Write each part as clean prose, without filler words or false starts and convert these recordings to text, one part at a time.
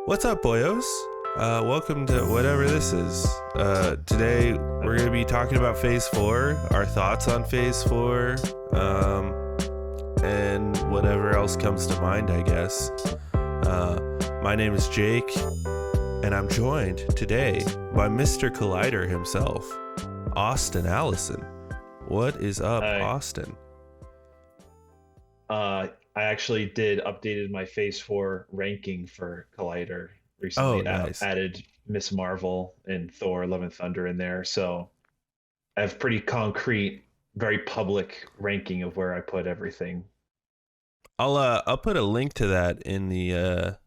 What's up, boyos? Welcome to whatever this is. Today we're going to be talking about Phase 4, our thoughts on Phase 4, and whatever else comes to mind, I guess. My name is Jake, and I'm joined today by Mr. Collider himself, Austin Allison. What is up, Hi. Austin? I actually did updated my Phase 4 ranking for Collider Oh, recently. nice. Added Miss Marvel and Thor: Love and Thunder in there, so I have pretty concrete, very public ranking of where I put everything. I'll put a link to that in the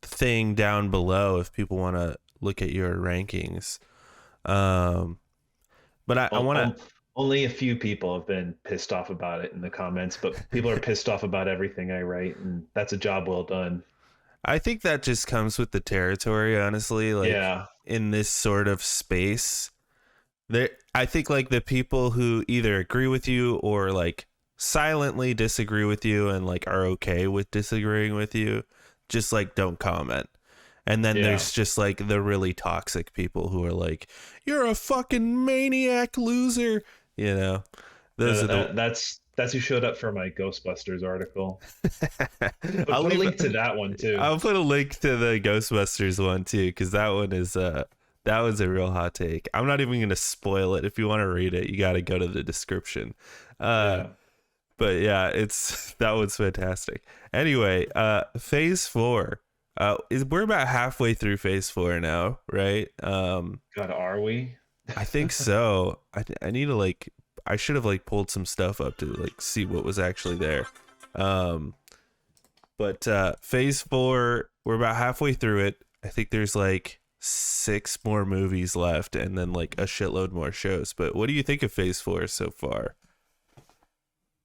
thing down below if people want to look at your rankings. Um, but I Um, want to. um, Only a few people have been pissed off about it in the comments, but people are pissed off about everything I write, and that's a job well done. I think that just comes with the territory, honestly. Like Yeah, in this sort of space, there. I think like the people who either agree with you or like silently disagree with you and like are okay with disagreeing with you, just like don't comment. And then yeah. there's just like the really toxic people who are like, "You're a fucking maniac loser," you know. Those are the. That's who showed up for my Ghostbusters article. But I'll put a leave. link to that one too. I'll put a link to the Ghostbusters one too, because that one is that was a real hot take. I'm not even gonna spoil it. If you want to read it, you got to go to the description. Uh, Yeah. but yeah, it's that one's fantastic. Anyway, Phase 4. Is we're about halfway through Phase 4 now, right? God, are we? I think so. I need to like I should have like pulled some stuff up to like see what was actually there. Um, but Phase 4, we're about halfway through it. I think there's like six more movies left, and then like a shitload more shows. But what do you think of Phase 4 so far?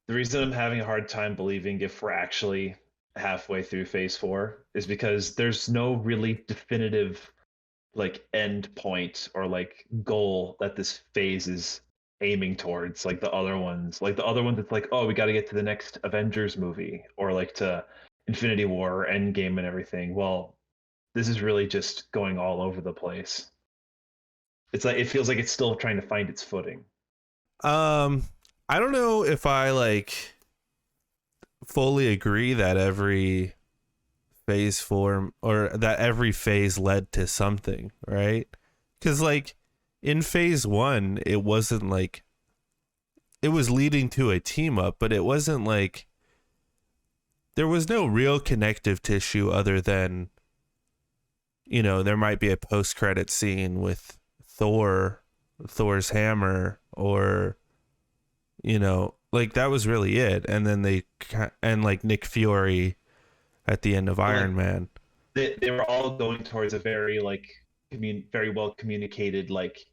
The reason I'm having a hard time believing if we're actually halfway through Phase 4 is because there's no really definitive like end point or like goal that this phase is aiming towards like the other ones it's like, oh, we got to get to the next Avengers movie or like to Infinity War or Endgame and everything. Well, this is really just going all over the place. It's like it feels like it's still trying to find its footing. Um, I don't know if I like fully agree that every Phase 4 or that every phase led to something, right? Because like in Phase 1, it wasn't like it was leading to a team up, but it wasn't like there was no real connective tissue other than, you know, there might be a post credit scene with Thor's hammer, or, you know, like that was really it. And then and like Nick Fury at the end of But like Iron Man. they were all going towards a very like very well communicated like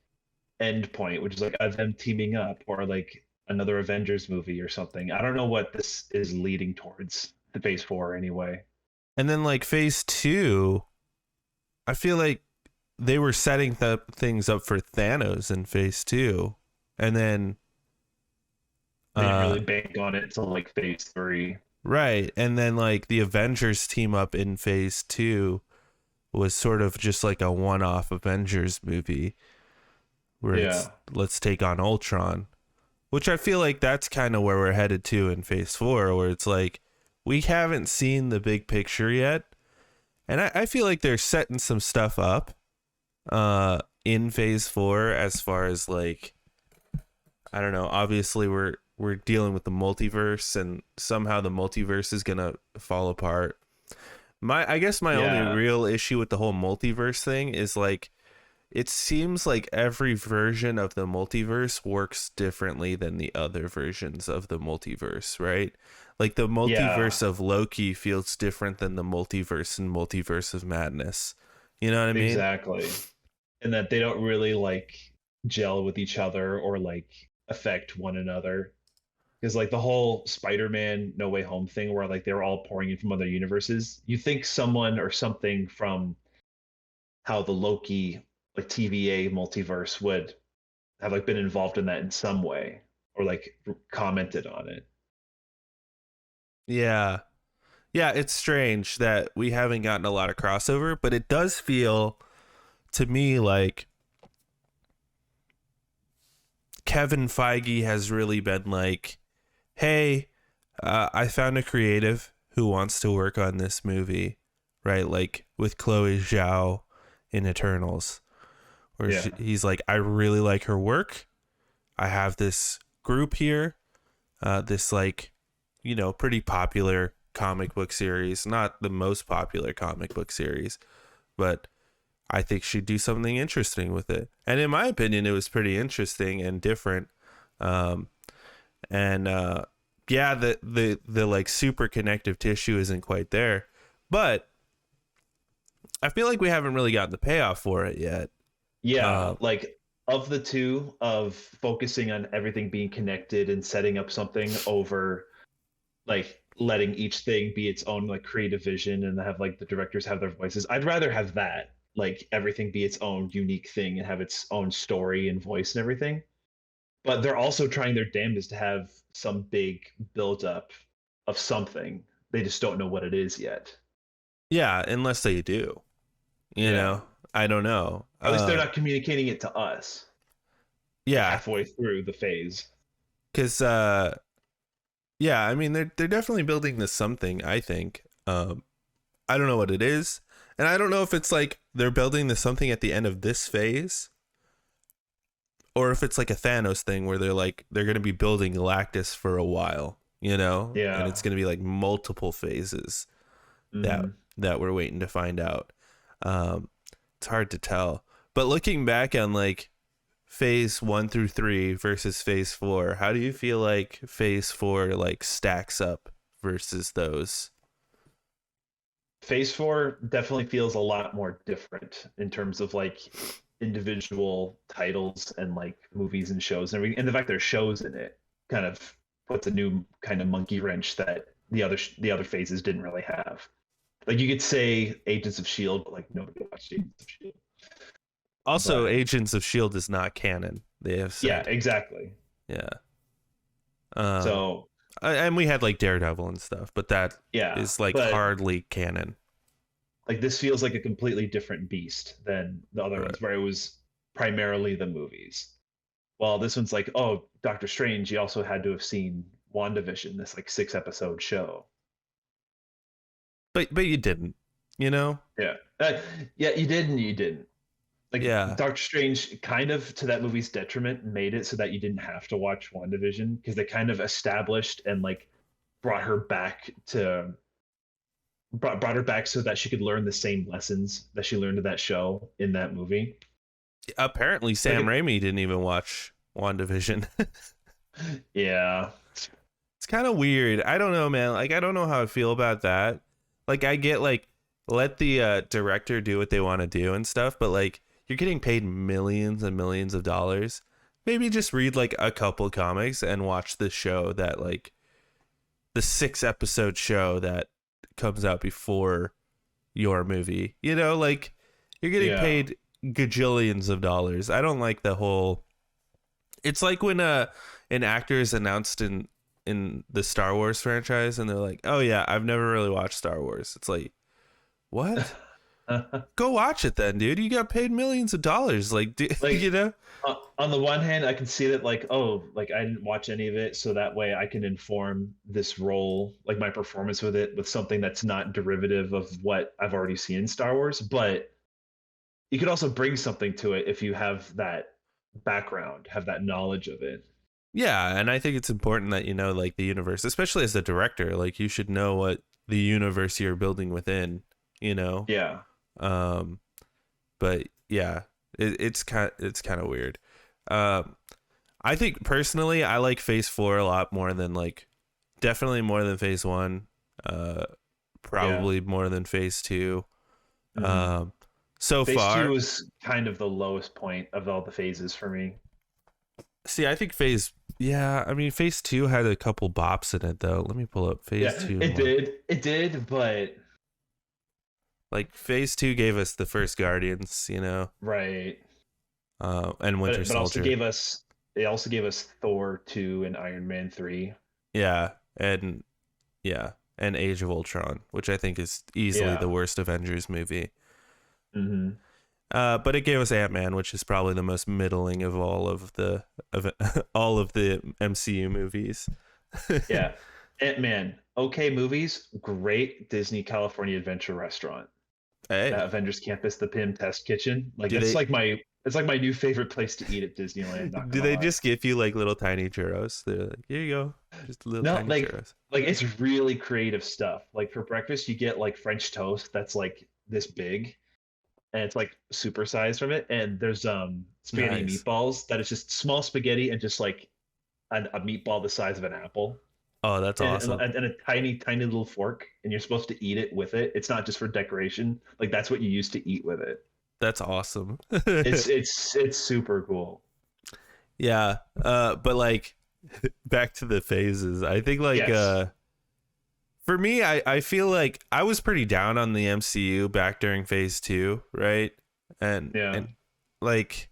end point, which is like of them teaming up or like another Avengers movie or something. I don't know what this is leading towards the Phase 4 anyway. And then like Phase 2, I feel like they were setting things up for Thanos in Phase 2. And then They didn't uh really bank on it until like Phase 3. right, and then like the Avengers team up in Phase 2 was sort of just like a one-off Avengers movie where it's Yeah. let's take on Ultron, which I feel like that's kind of where we're headed to in Phase 4, where it's like we haven't seen the big picture yet. And I feel like they're setting some stuff up in Phase 4 as far as like, I don't know, obviously we're dealing with the multiverse, and somehow the multiverse is gonna fall apart. I guess my only Yeah. real issue with the whole multiverse thing is like it seems like every version of the multiverse works differently than the other versions of the multiverse, right? Like the Yeah. multiverse of Loki feels different than the multiverse and Multiverse of Madness. You know what I mean? Exactly. And that they don't really like gel with each other or like affect one another. Because like the whole Spider-Man No Way Home thing where like they were all pouring in from other universes, you think someone or something from how the Loki like TVA multiverse would have like been involved in that in some way or like commented on it. Yeah. Yeah, it's strange that we haven't gotten a lot of crossover, but it does feel to me like Kevin Feige has really been like, hey, I found a creative who wants to work on this movie, right? Like with Chloe Zhao in Eternals, where Yeah. he's like, I really like her work. I have this group here, this like, pretty popular comic book series, not the most popular comic book series, but I think she'd do something interesting with it. And in my opinion, it was pretty interesting and different. Um, and yeah, the like super connective tissue isn't quite there, but I feel like we haven't really gotten the payoff for it yet. Yeah, Uh, like of the two, of focusing on everything being connected and setting up something over like letting each thing be its own like creative vision and have like the directors have their voices. I'd rather have that, like everything be its own unique thing and have its own story and voice and everything. But they're also trying their damnedest to have some big build up of something. They just don't know what it is yet. yeah, unless they do, Yeah. I don't know. At least they're not communicating it to us Yeah, halfway through the phase. because yeah, I mean they're definitely building this something. I think. I don't know what it is, and I don't know if it's like they're building this something at the end of this phase, or if it's like a Thanos thing where they're going to be building Galactus for a while, and Yeah. it's going to be like multiple phases that Hmm. that we're waiting to find out. Um, it's hard to tell, but looking back on like phase 1 through 3 versus phase 4, how do you feel like phase 4 like stacks up versus those? Phase four definitely feels a lot more different in terms of like individual titles and like movies and shows and everything. And the fact there's shows in it kind of puts a new kind of monkey wrench that the other phases didn't really have. Like you could say Agents of Shield, but like nobody watched Agents of Shield. Also, But Agents of Shield is not canon. They have yeah, said, exactly. yeah. Um, So and we had like Daredevil and stuff, but that yeah, is like but hardly canon. like this feels like a completely different beast than the other Right. ones where it was primarily the movies. Well, this one's like, oh, Doctor Strange, you also had to have seen WandaVision, this like 6 episode show. But you didn't, you know? Yeah. Yeah, you did and you didn't. Like Yeah. Doctor Strange kind of to that movie's detriment made it so that you didn't have to watch WandaVision because they kind of established and like brought her back to brought her back so that she could learn the same lessons that she learned in that show in that movie. Apparently Like Sam Raimi didn't even watch WandaVision. yeah. It's kind of weird. I don't know, man. Like I don't know how I feel about that. Like I get like let the director do what they want to do and stuff, but like you're getting paid millions and millions of dollars. Maybe just read like a couple comics and watch the show that like the 6 episode show that comes out before your movie. Like you're getting Yeah. paid gajillions of dollars. I don't like the whole. It's like when an actor is announced in the Star Wars franchise and they're like, "Oh yeah, I've never really watched Star Wars." It's like, "What? Go watch it then, dude. You got paid millions of dollars." Like, Like on the one hand, I can see that like, oh, like I didn't watch any of it, so that way I can inform this role, like my performance with it, with something that's not derivative of what I've already seen in Star Wars. But you could also bring something to it if you have that background, have that knowledge of it. Yeah, and I think it's important that like the universe, especially as the director, like you should know what the universe you're building within, you know. Yeah. Um, but yeah, it's kind of weird. Um, I think personally, I like Phase 4 a lot more than like definitely more than Phase 1. Uh, Yeah. probably more than Phase 2. Hmm. Um, so Phase two far, was kind of the lowest point of all the phases for me. see, I think yeah, I mean Phase 2 had a couple bops in it though. Let me pull up Phase Yeah, 2 it more. did. It did, but Like Phase 2 gave us the first Guardians, right. and Winter But also Soldier. gave us they also gave us Thor 2 and Iron Man 3. Yeah, and yeah. and Age of Ultron, which I think is easily Yeah. the worst Avengers movie. Hmm. But it gave us Ant-Man, which is probably the most middling of all of the MCU movies. Yeah. Ant-Man, okay movies, great Disney California Adventure restaurant. Hey, That Avengers Campus, the Pym Test Kitchen. Like do that's they like my it's like my new favorite place to eat at Disneyland, not do gonna they lie. just give you like little tiny churros? They're like, here you go, just little No, tiny churros. like it's really creative stuff. Like for breakfast you get like French toast that's like this big and it's like supersized from it. And there's spaghetti Nice. meatballs that is just small spaghetti and just like a meatball the size of an apple. Oh, that's awesome. And a tiny little fork, and you're supposed to eat it with it. It's not just for decoration. Like that's what you use to eat with it. That's awesome. It's super cool. Yeah. But like back to the phases. I think like Yes. for me, I feel like I was pretty down on the MCU back during phase 2, right? Yeah. And like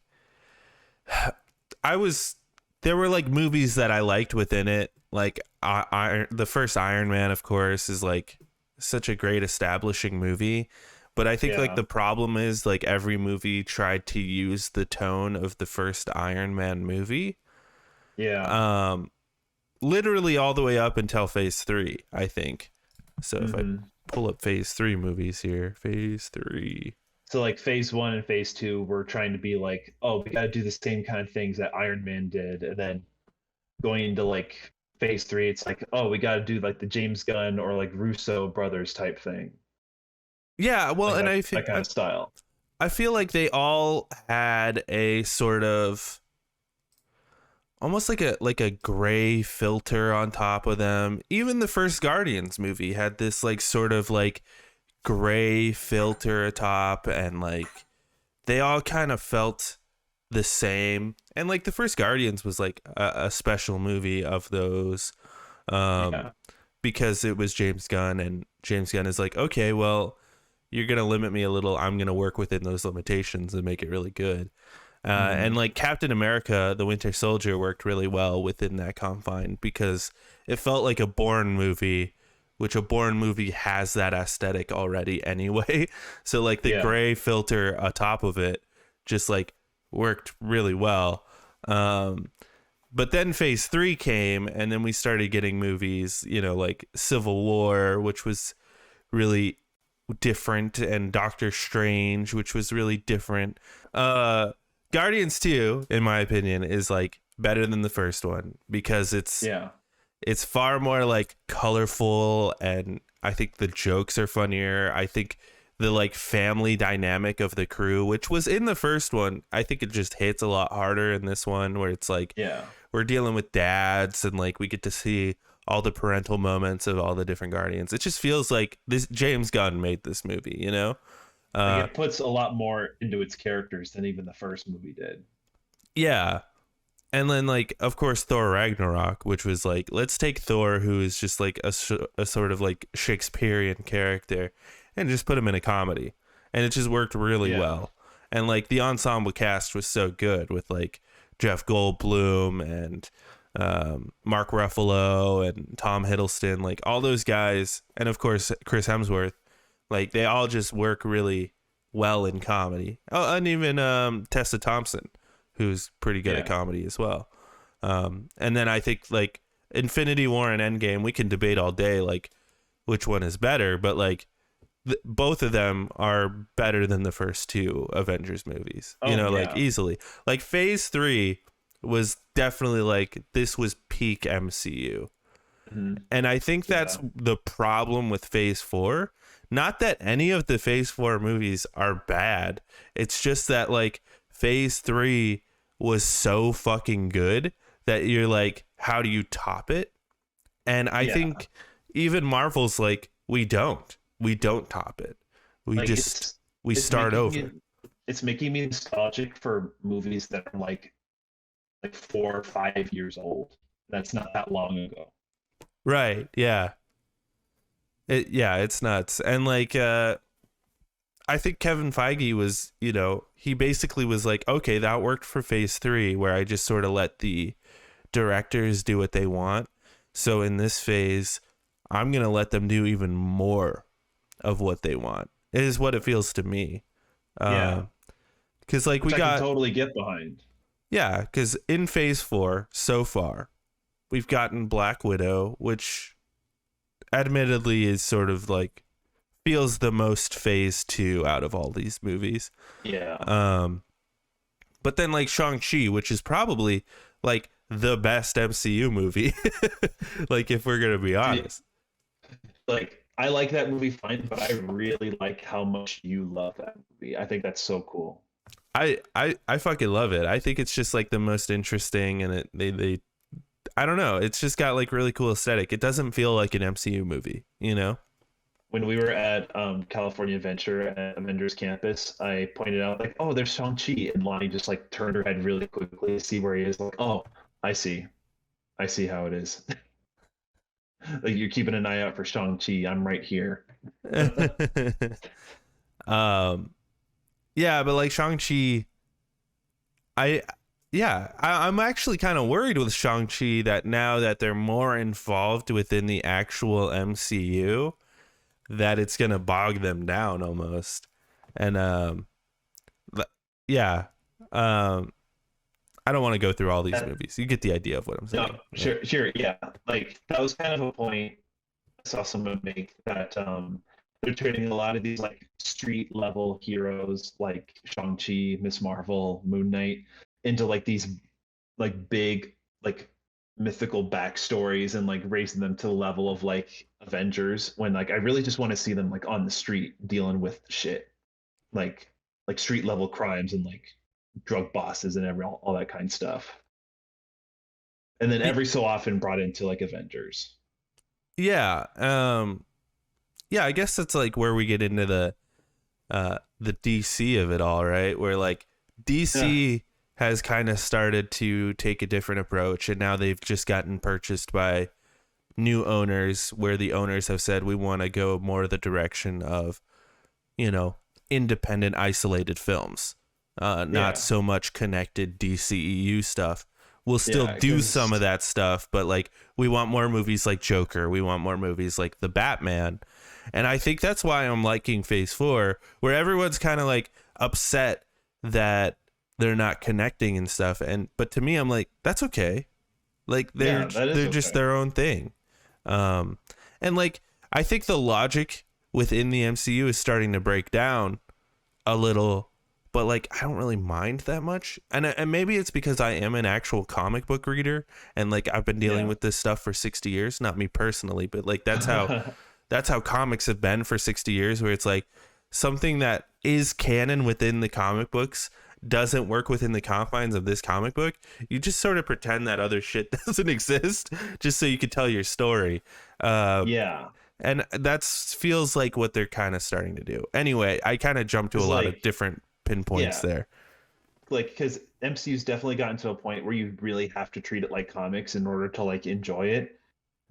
I was there were like movies that I liked within it. Like the first Iron Man, of course, is like such a great establishing movie. But I think like Yeah. the problem is like every movie tried to use the tone of the first Iron Man movie. Yeah. Um, literally all the way up until phase 3, I think. So if I Mhm. pull up phase 3 movies here, phase 3. So like phase one and phase two, we're trying to be like, oh, we got to do the same kind of things that Iron Man did, and then going into like phase three, it's like, oh, we got to do like the James Gunn or like Russo brothers type thing, Yeah, well, like and that kind of style. I feel like they all had a sort of almost like a gray filter on top of them. Even the first Guardians movie had this like sort of like gray filter atop, and like they all kind of felt the same. And like the first Guardians was like a special movie of those, um Yeah. because it was James Gunn, and James Gunn is like, okay, well, you're gonna limit me a little, I'm gonna work within those limitations and make it really good. And Mhm. like Captain America the Winter Soldier worked really well within that confine, because it felt like a Bourne movie, which a Bourne movie has that aesthetic already anyway. So like the Yeah. gray filter atop of it just like worked really well. But then phase 3 came, and then we started getting movies, you know, like Civil War, which was really different, and Doctor Strange, which was really different. Guardians 2, in my opinion, is like better than the first one, because Yeah. it's far more like colorful, and I think the jokes are funnier. I think the like family dynamic of the crew, which was in the first one, I think it just hits a lot harder in this one, where it's like Yeah. we're dealing with dads, and like we get to see all the parental moments of all the different Guardians. It just feels like this James Gunn made this movie, you know? Like Uh it puts a lot more into its characters than even the first movie did. yeah. And then like of course Thor Ragnarok, which was like, let's take Thor, who is just like a sort of like Shakespearean character, and just put him in a comedy. And it just worked really Yeah. well. And like the ensemble cast was so good, with like Jeff Goldblum and Mark Ruffalo and Tom Hiddleston, like all those guys, and of course Chris Hemsworth, like they all just work really well in comedy. Oh, and even Tessa Thompson, who's pretty good at Yeah. comedy as well. And then I think like Infinity War and Endgame, we can debate all day like which one is better, but like both of them are better than the first two Avengers movies. You Oh know, like yeah. easily. Like phase 3 was definitely like, this was peak MCU. Mhm. And I think that's Yeah. the problem with phase 4. Not that any of the phase 4 movies are bad. It's just that like phase 3 was so fucking good that you're like, how do you top it? And I Yeah. think even Marvel's like, we don't top it. We Like just we it's start making over. it's making me nostalgic for movies that are like 4 or 5 years old. That's not that long ago. Right. Yeah. It's nuts. And like I think Kevin Feige was, you know, he basically was like, okay, that worked for phase 3, where I just sort of let the directors do what they want. So in this phase, I'm going to let them do even more of what they want. It is what it feels to me. Yeah, Because, like, which we I can got, totally get behind. yeah, because in phase 4 so far, we've gotten Black Widow, which admittedly is sort of like feels the most phase 2 out of all these movies. Yeah, Um, but then like Shang-Chi, which is probably like the best MCU movie. Like, if we're gonna be I, honest. like I like that movie fine, but I really like how much you love that movie. I think that's so cool. I fucking love it. I think it's just like the most interesting, and they I don't know, it's just got like really cool aesthetic. It doesn't feel like an MCU movie, you know? When we were at California Adventure at Avengers Campus, I pointed out like, "Oh, there's Shang-Chi," and Lonnie just like turned her head really quickly to see where he is. Like, "Oh, I see how it is." Like you're keeping an eye out for Shang-Chi. I'm right here. um yeah, but like Shang-Chi, I I'm actually kind of worried with Shang-Chi that now that they're more involved within the actual MCU, that it's gonna bog them down almost. And yeah, um I don't want to go through all these That, movies. You get the idea of what I'm no, saying. Yeah. sure, yeah. Like that was kind of a point I saw someone make that they're turning a lot of these like street level heroes like Shang-Chi, Miss Marvel, Moon Knight into like these like big like mythical backstories and like raising them to the level of like Avengers when like I really just want to see them like on the street dealing with shit like street level crimes and like drug bosses and all that kind of stuff. And then every so often brought into like Avengers. Yeah. Yeah, I guess that's like where we get into the DC of it all, right? Where like Yeah. DC has kind of started to take a different approach, and now they've just gotten purchased by new owners, where the owners have said we want to go more the direction of, you know, independent isolated films. Not Yeah. so much connected DCEU stuff. We'll still Yeah. do some of Because that stuff, but like we want more movies like Joker. We want more movies like The Batman. And I think that's why I'm liking Phase 4, where everyone's kind of like upset that they're not connecting and stuff. And but to me, I'm like, that's okay. Like yeah, that is they're just okay. their own thing. Um, and like I think the logic within the MCU is starting to break down a little, but like I don't really mind that much. And maybe it's because I am an actual comic book reader, and like I've been dealing Yeah. with this stuff for 60 years, not me personally, but like that's how comics have been for 60 years, where it's like something that is canon within the comic books doesn't work within the confines of this comic book. You just sort of pretend that other shit doesn't exist just so you can tell your story. uh, Yeah. and that feels like what they're kind of starting to do. Anyway, I kind of jumped to a Because lot of like different pinpoints yeah, there. like because MCU's definitely gotten to a point where you really have to treat it like comics in order to like enjoy it.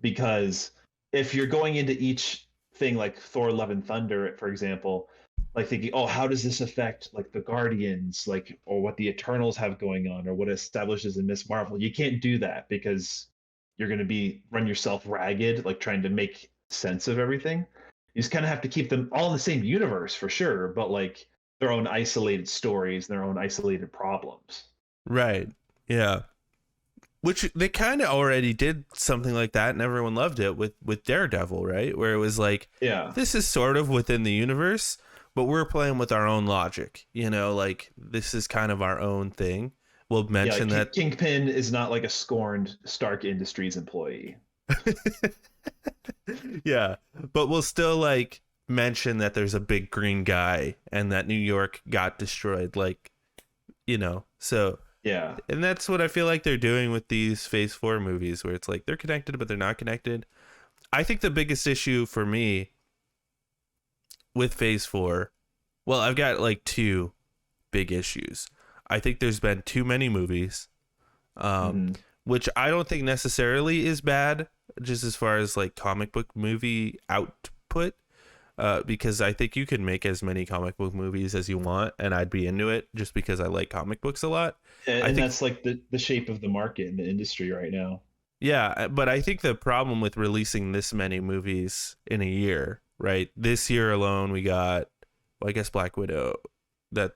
Because if you're going into each thing like Thor: Love and Thunder, for example, like thinking, oh, how does this affect like the Guardians, like or what the Eternals have going on, or what establishes in Miss Marvel? You can't do that because you're going to be run yourself ragged, like trying to make sense of everything. You just kind of have to keep them all in the same universe for sure, but like their own isolated stories, their own isolated problems. Right. Yeah. Which they kind of already did something like that, and everyone loved it with Daredevil, right? Where it was like, Yeah. this is sort of within the universe, but we're playing with our own logic. You know, like this is kind of our own thing. We'll Yeah, mention like that. Kingpin is not like a scorned Stark Industries employee. Yeah, but we'll still like mention that there's a big green guy and that New York got destroyed. Like, you know, so. Yeah. And that's what I feel like they're doing with these Phase 4 movies, where it's like they're connected, but they're not connected. I think the biggest issue for me with Phase 4, well, I've got like two big issues. I think there's been too many movies, um, Hmm. which I don't think necessarily is bad, just as far as like comic book movie output. Because I think you can make as many comic book movies as you want, and I'd be into it just because I like comic books a lot. I And think that's like the shape of the market in the industry right now. Yeah, but I think the problem with releasing this many movies in a year, right? This year alone we got, well, I guess Black Widow. That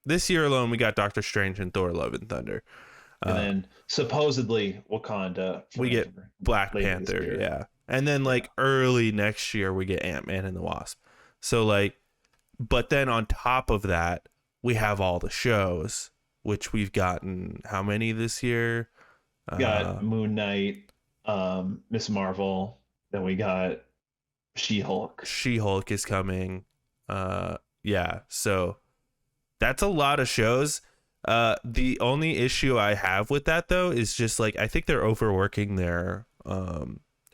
this year alone we got Doctor Strange and Thor: Love and Thunder. And Uh, then supposedly Wakanda we get forever Black later this Panther, year. yeah, and then Yeah. like early next year we get Ant-Man and the Wasp. So like, but then on top of that we have all the shows, which we've gotten how many this year? Got Uh, Moon Knight, Miss Marvel, then we got She-Hulk. She-Hulk is coming. Yeah, so that's a lot of shows. The only issue I have with that though is just like I think they're overworking their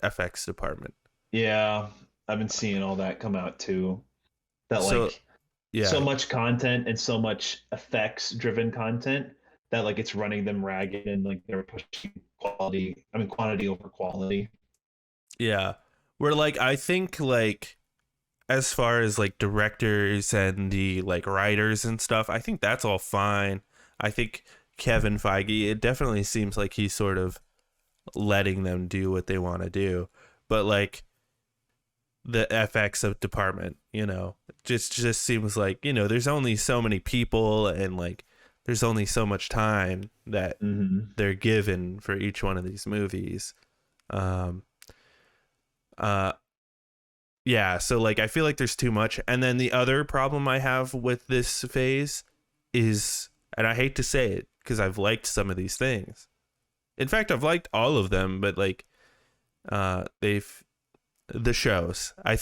FX department. Yeah, I've been seeing all that come out too. That So like so yeah, much content and so much effects driven content that like it's running them ragged and like they're pushing quality, I mean quantity over quality. yeah. Where like I think like as far as like directors and the like writers and stuff, I think that's all fine. I think Kevin Feige, it definitely seems like he's sort of letting them do what they want to do. But like the FX of department, just seems like, there's only so many people and like there's only so much time that Mm-hmm. they're given for each one of these movies. Um uh yeah, so like I feel like there's too much. And then the other problem I have with this phase is, and I hate to say it because I've liked some of these things. In fact, I've liked all of them, but like they've the shows. I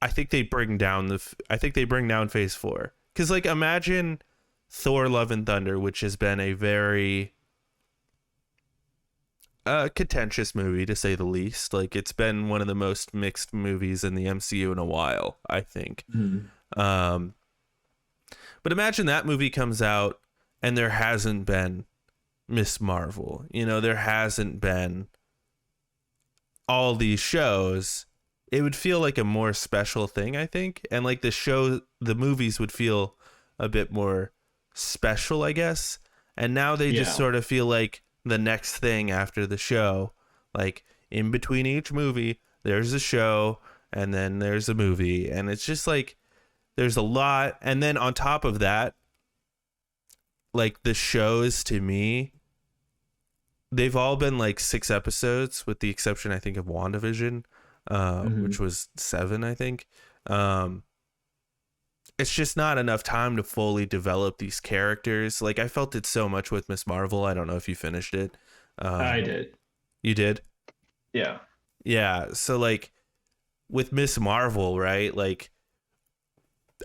think they bring down I think they bring down phase 4. Cuz like imagine Thor: Love and Thunder, which has been a very contentious movie to say the least. Like it's been one of the most mixed movies in the MCU in a while, I think. Mm-hmm. Um but imagine that movie comes out and there hasn't been Miss Marvel. There hasn't been all these shows. It would feel like a more special thing, I think. And like the movies would feel a bit more special, I guess. And now they just Yeah. sort of feel like the next thing after the show. Like in between each movie, there's a show and then there's a movie. And it's just like there's a lot. And then on top of that, like the shows to me, they've all been like 6 episodes, with the exception, I think, of WandaVision, Mm-hmm. which was 7, I think. Um, it's just not enough time to fully develop these characters. Like I felt it so much with Miss Marvel. I don't know if you finished it. I Um, did. you did? Yeah. Yeah. So like with Miss Marvel, right? Like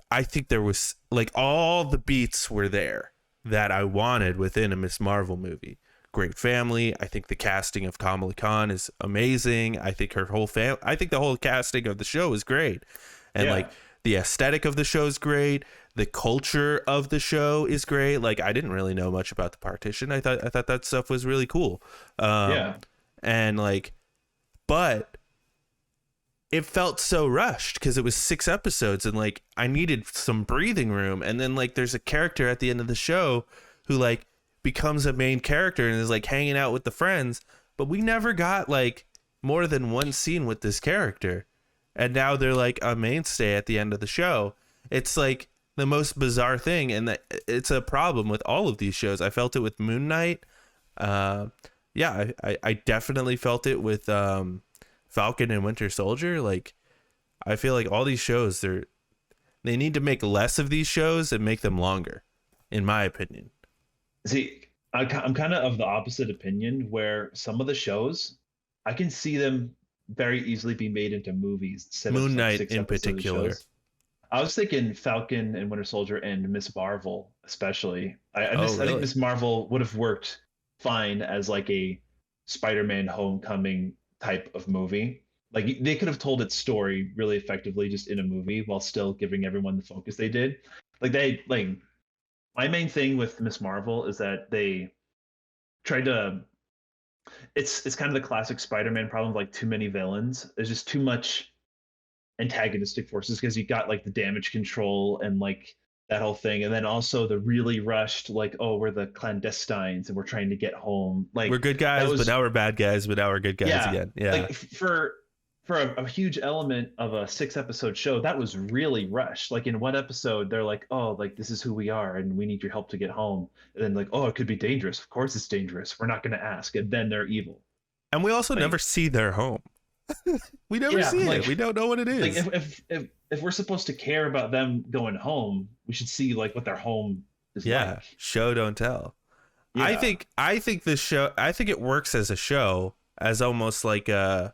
I think there was like all the beats were there that I wanted within a Miss Marvel movie. Great family. I think the casting of Kamala Khan is amazing. I think I think the whole casting of the show is great. And Yeah. like the aesthetic of the show is great. The culture of the show is great. Like I didn't really know much about the partition. I thought that stuff was really cool. Yeah. And like but it felt so rushed because it was 6 episodes and like I needed some breathing room. And then like there's a character at the end of the show who like becomes a main character and is like hanging out with the friends, but we never got like more than one scene with this character. And now they're like a mainstay at the end of the show. It's like the most bizarre thing, and that it's a problem with all of these shows. I felt it with Moon Knight. Uh, yeah, I definitely felt it with Falcon and Winter Soldier. Like I feel like all these shows they need to make less of these shows and make them longer, in my opinion. See, I'm kind of the opposite opinion where some of the shows I can see them very easily be made into movies instead of Moon like Knight six in episode particular. shows. I was thinking Falcon and Winter Soldier and Miss Marvel, especially. Oh, I think really? Miss Marvel would have worked fine as like a Spider-Man Homecoming type of movie. Like they could have told its story really effectively just in a movie while still giving everyone the focus they did. Like my main thing with Miss Marvel is that they tried to it's kind of the classic Spider-Man problem of like too many villains. There's just too much antagonistic forces because you got like the damage control and like that whole thing, and then also the really rushed, like, oh, we're the clandestines and we're trying to get home, We're like good that guys, but was, now we're bad guys, but now we're good guys yeah, again. Yeah. like for a huge element of a 6 episode show, that was really rushed. Like in one episode they're like, oh, like this is who we are and we need your help to get home, and then like, oh, it could be dangerous, of course it's dangerous, we're not going to ask, and then they're evil. And we also never Like, see their home. We never yeah, see it. like We don't know what it like is. if we're supposed to care about them going home, we should see like what their home is Yeah. like. Show don't tell. Yeah. I think this show I think it works as a show as almost like a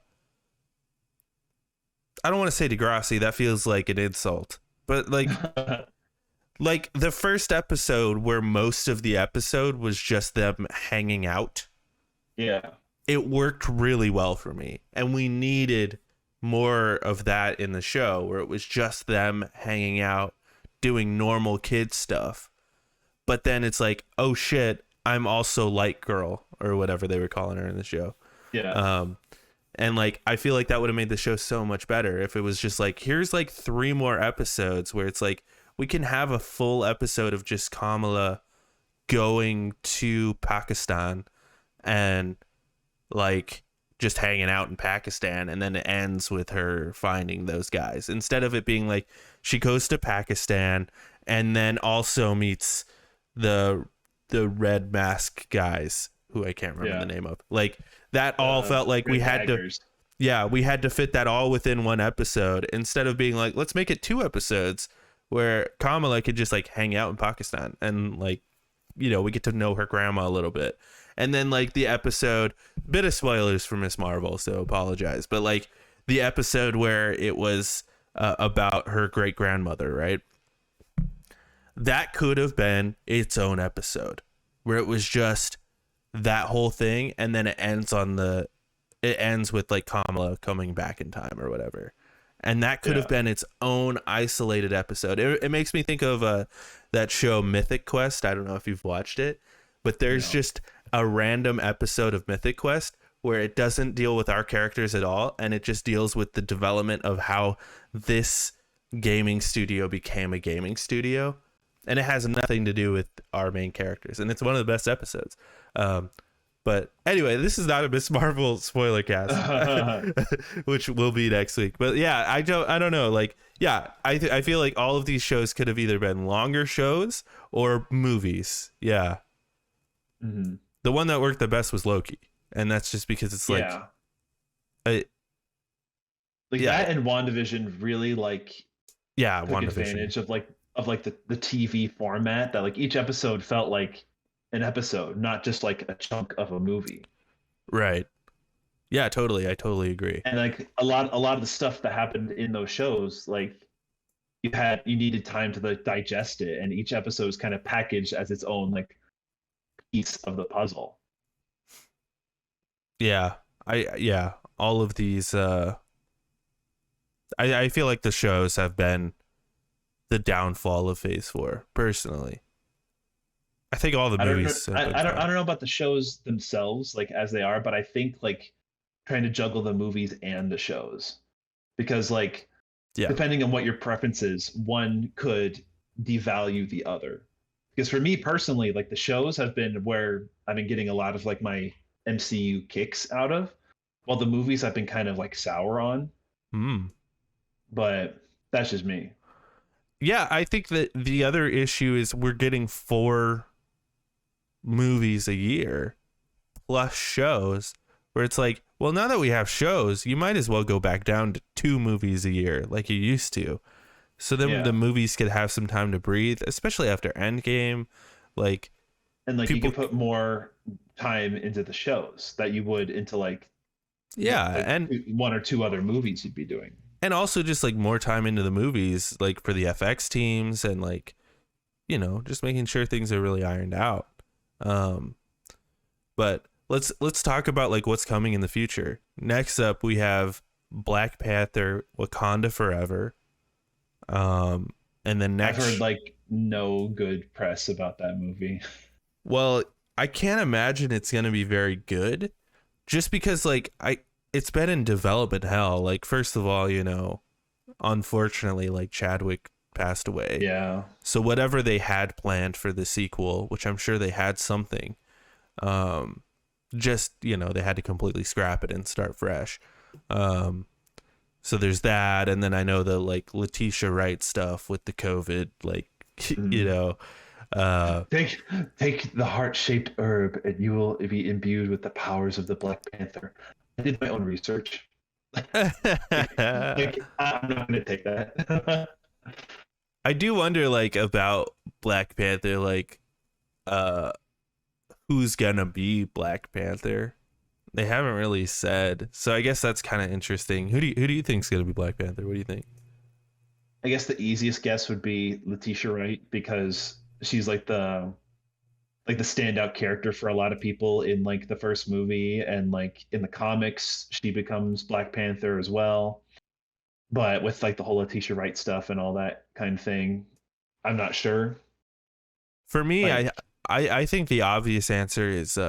I don't want to say Degrassi, that feels like an insult. But like the first episode where most of the episode was just them hanging out, Yeah. it worked really well for me. And we needed more of that in the show where it was just them hanging out, doing normal kid stuff. But then it's like, oh shit, I'm also Light Girl or whatever they were calling her in the show. Yeah. And like I feel like that would have made the show so much better if it was just like, here's like 3 more episodes where it's like we can have a full episode of just Kamala going to Pakistan and like just hanging out in Pakistan, and then it ends with her finding those guys instead of it being like she goes to Pakistan and then also meets the red mask guys who I can't remember Yeah. the name of. Like that all felt like we Red had to Daggers. yeah, we had to fit that all within one episode instead of being like, let's make it 2 episodes where Kamala could just like hang out in Pakistan and like, you know, we get to know her grandma a little bit. And then like the episode, bit of spoilers for Miss Marvel, so apologize, but like the episode where it was about her great grandmother, right? That could have been its own episode where it was just that whole thing, and then it ends with like Kamala coming back in time or whatever. And that could have been its own isolated episode. It makes me think of that show Mythic Quest. I don't know if you've watched it, but there's just a random episode of Mythic Quest where it doesn't deal with our characters at all, and it just deals with the development of how this gaming studio became a gaming studio, and it has nothing to do with our main characters, and it's one of the best episodes. But anyway, this is not a Miss Marvel spoiler cast, which will be next week. But yeah, I don't know. Like, yeah, I feel like all of these shows could have either been longer shows or movies. Yeah, Mm-hmm. the one that worked the best was Loki, and that's just because it's like, Yeah. I, Like yeah. that and WandaVision really like yeah, took WandaVision. advantage of like the TV format, that like each episode felt like an episode, not just like a chunk of a movie. Right. Yeah, totally. I totally agree. And like a lot of the stuff that happened in those shows, like you needed time to like digest it, and each episode is kind of packaged as its own like piece of the puzzle. Yeah. All of these I feel like the shows have been the downfall of Phase 4, personally. I think all the movies have been I fine. don't know about the shows themselves, like as they are, but I think like trying to juggle the movies and the shows, because like Yeah. depending on what your preference is, one could devalue the other. Because for me personally, like the shows have been where I've been getting a lot of like my MCU kicks out of, while the movies I've been kind of like sour on. Mm. But that's just me. Yeah, I think that the other issue is we're getting 4 movies a year plus shows, where it's like, well, now that we have shows, you might as well go back down to 2 movies a year like you used to. So then Yeah. the movies could have some time to breathe, especially after Endgame. Like, And like people- you can put more time into the shows that you would into like yeah, like and 1 or 2 other movies you'd be doing. and also just like more time into the movies, like for the FX teams, and like, you know, just making sure things are really ironed out. But let's talk about like what's coming in the future. Next up, we have Black Panther: Wakanda Forever. And then next, I've heard like no good press about that movie. well, I can't imagine it's gonna be very good, just because like it's been in development hell. Like, first of all, you know, unfortunately, like Chadwick passed away. Yeah. So whatever they had planned for the sequel, which I'm sure they had something, just, you know, they had to completely scrap it and start fresh. So there's that, and then I know the like Letitia Wright stuff with the COVID, like you know, take the heart-shaped herb, and you will be imbued with the powers of the Black Panther. I did my own research. Like, I'm not gonna take that. I do wonder like about Black Panther, like who's gonna be Black Panther. They haven't really said, so I guess that's kind of interesting. Who do you think's gonna be Black Panther? What do you think? I guess the easiest guess would be Letitia Wright because she's like the standout character for a lot of people in like the first movie, and like in the comics she becomes Black Panther as well. But with like the whole Letitia Wright stuff and all that kind of thing, I'm not sure. For me, Like, I think the obvious answer is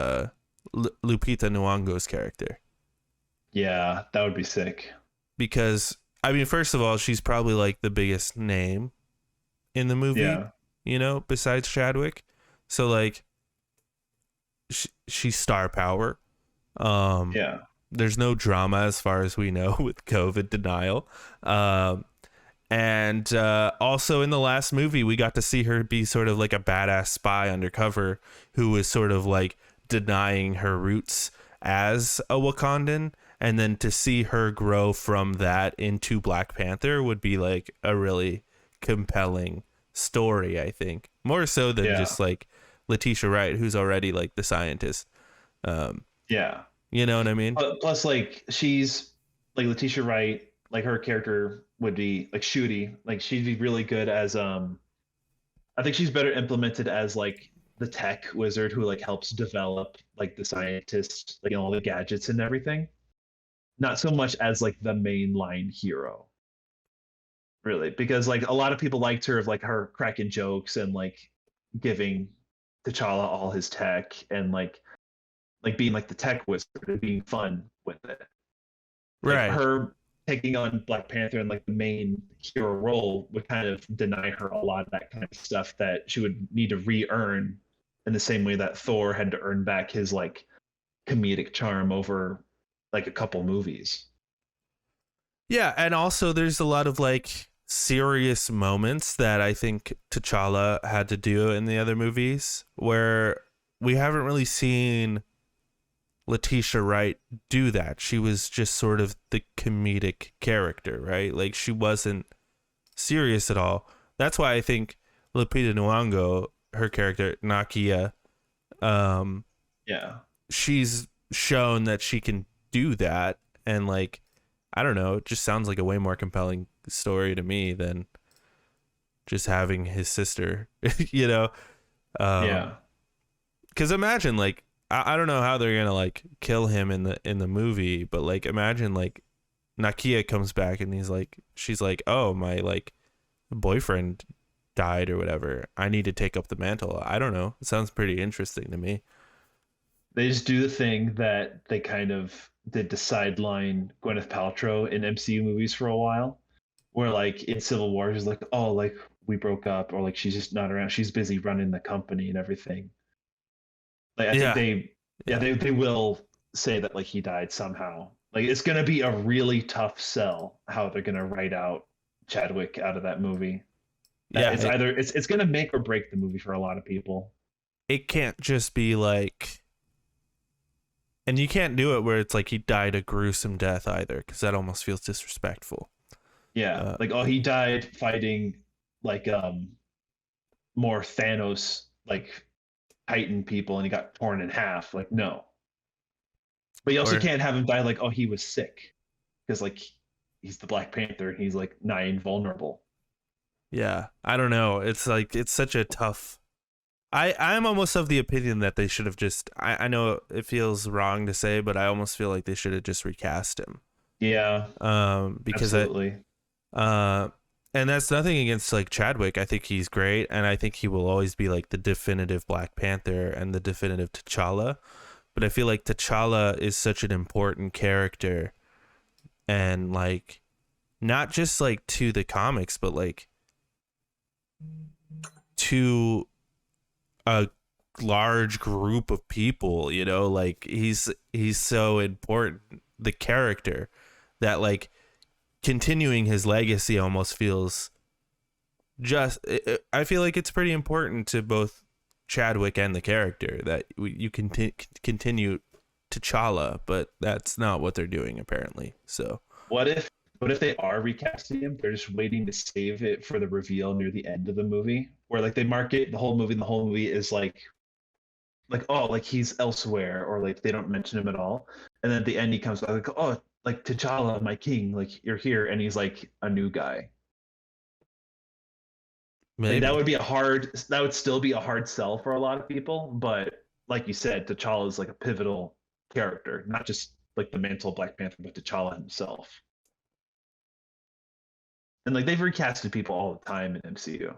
Lupita Nyong'o's character, yeah, that would be sick. because I mean, first of all, she's probably like the biggest name in the movie, Yeah, you know, besides Chadwick. So like she's star power. yeah, There's no drama as far as we know with COVID denial. And also in the last movie, we got to see her be sort of like a badass spy undercover who was sort of like denying her roots as a Wakandan. And then to see her grow from that into Black Panther would be like a really compelling story, I think. More so than yeah, just like Letitia Wright, who's already like the scientist. yeah. You know what I mean? Plus, like she's like Letitia Wright, like her character would be like Shooty. Like she'd be really good as I think she's better implemented as like the tech wizard who like helps develop like the scientists, like all the gadgets and everything. Not so much as like the mainline hero, really, because like a lot of people liked her of like her cracking jokes and like giving T'Challa all his tech and like being like the tech wizard and being fun with it. Like Right. her taking on Black Panther and like the main hero role would kind of deny her a lot of that kind of stuff that she would need to re-earn in the same way that Thor had to earn back his like comedic charm over like a couple movies. Yeah, and also there's a lot of like serious moments that I think T'Challa had to do in the other movies where we haven't really seen Letitia Wright do that. She was just sort of the comedic character, right? Like she wasn't serious at all. That's why I think Lupita Nyong'o, her character Nakia, Yeah. she's shown that she can do that, and like I don't know, it just sounds like a way more compelling story to me than just having his sister, you know? Yeah. Because imagine like I don't know how they're gonna like kill him in the movie, but like imagine like Nakia comes back and she's like, oh, my like boyfriend died or whatever. I need to take up the mantle. I don't know. It sounds pretty interesting to me. They just do the thing that they kind of did to sideline Gwyneth Paltrow in MCU movies for a while, where like in Civil War, she's like, oh, like we broke up, or like she's just not around. She's busy running the company and everything. Like I think Yeah. they will say that like he died somehow. Like it's gonna be a really tough sell how they're gonna write out Chadwick out of that movie. Yeah. It's either it's gonna make or break the movie for a lot of people. It can't just be like, and you can't do it where it's like he died a gruesome death either, because that almost feels disrespectful. Yeah, like oh, he died fighting like more Thanos like Titan people, and he got torn in half. Like no, but you also Or can't have him die like oh he was sick, because like he's the Black Panther and he's like nigh invulnerable. yeah, I don't know. It's like it's such a tough. I'm almost of the opinion that they should have just. I know it feels wrong to say, but I almost feel like they should have just recast him. Yeah, Because absolutely. and that's nothing against like Chadwick. I think he's great, and I think he will always be like the definitive Black Panther and the definitive T'Challa. But I feel like T'Challa is such an important character, and like not just like to the comics, but like to a large group of people, you know, like he's so important, the character, that like continuing his legacy almost feels just I feel like it's pretty important to both Chadwick and the character that you continue T'Challa, but that's not what they're doing apparently. So What if what if they are recasting him? They're just waiting to save it for the reveal near the end of the movie, where like they market the whole movie, and the whole movie is like oh like he's elsewhere, or like they don't mention him at all, and then at the end he comes back like oh like T'Challa, my king, like you're here, and he's like a new guy. Like maybe. that would still be a hard sell for a lot of people, but like you said, T'Challa is like a pivotal character, not just like the mantle of Black Panther, but T'Challa himself. And like they've recasted people all the time in MCU.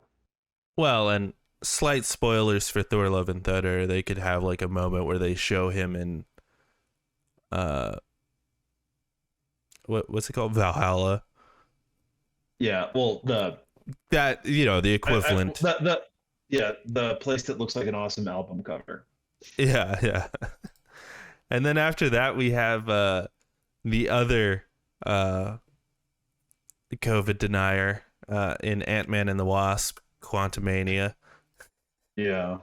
Well, and slight spoilers for Thor: Love and Thunder, they could have like a moment where they show him in uh what's it called, Valhalla. Yeah, well, That, you know, the equivalent. the place that looks like an awesome album cover. Yeah, yeah. And then after that we have the other uh COVID denier in Ant-Man and the Wasp: Quantumania. Yeah,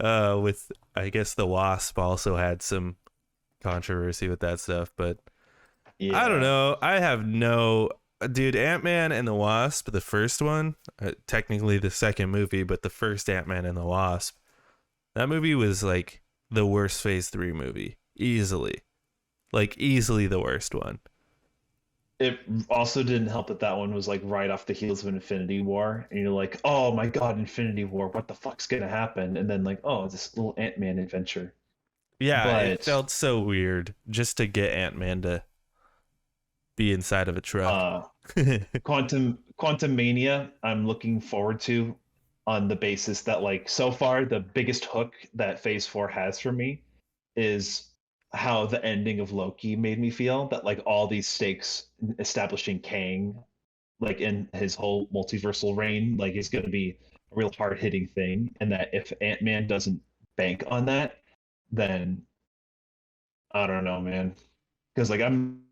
With, I guess, the Wasp also had some controversy with that stuff, but I don't yeah. know. I have no, dude. Ant-Man and the Wasp, the first one, technically the second movie, but the first Ant-Man and the Wasp, that movie was like the worst Phase 3 movie, easily, like easily the worst one. It also didn't help that that one was like right off the heels of Infinity War, and you're like, oh my god, Infinity War, what the fuck's gonna happen? And then like, oh, this little Ant Man adventure. Yeah, it But felt so weird just to get Ant-Man to be inside of a truck. uh, Quantum Mania, I'm looking forward to, on the basis that like so far the biggest hook that Phase Four has for me is how the ending of Loki made me feel. That like all these stakes establishing Kang, like in his whole multiversal reign, like is going to be a real hard hitting thing, and that if Ant Man doesn't bank on that, then I don't know, man. Because like I'm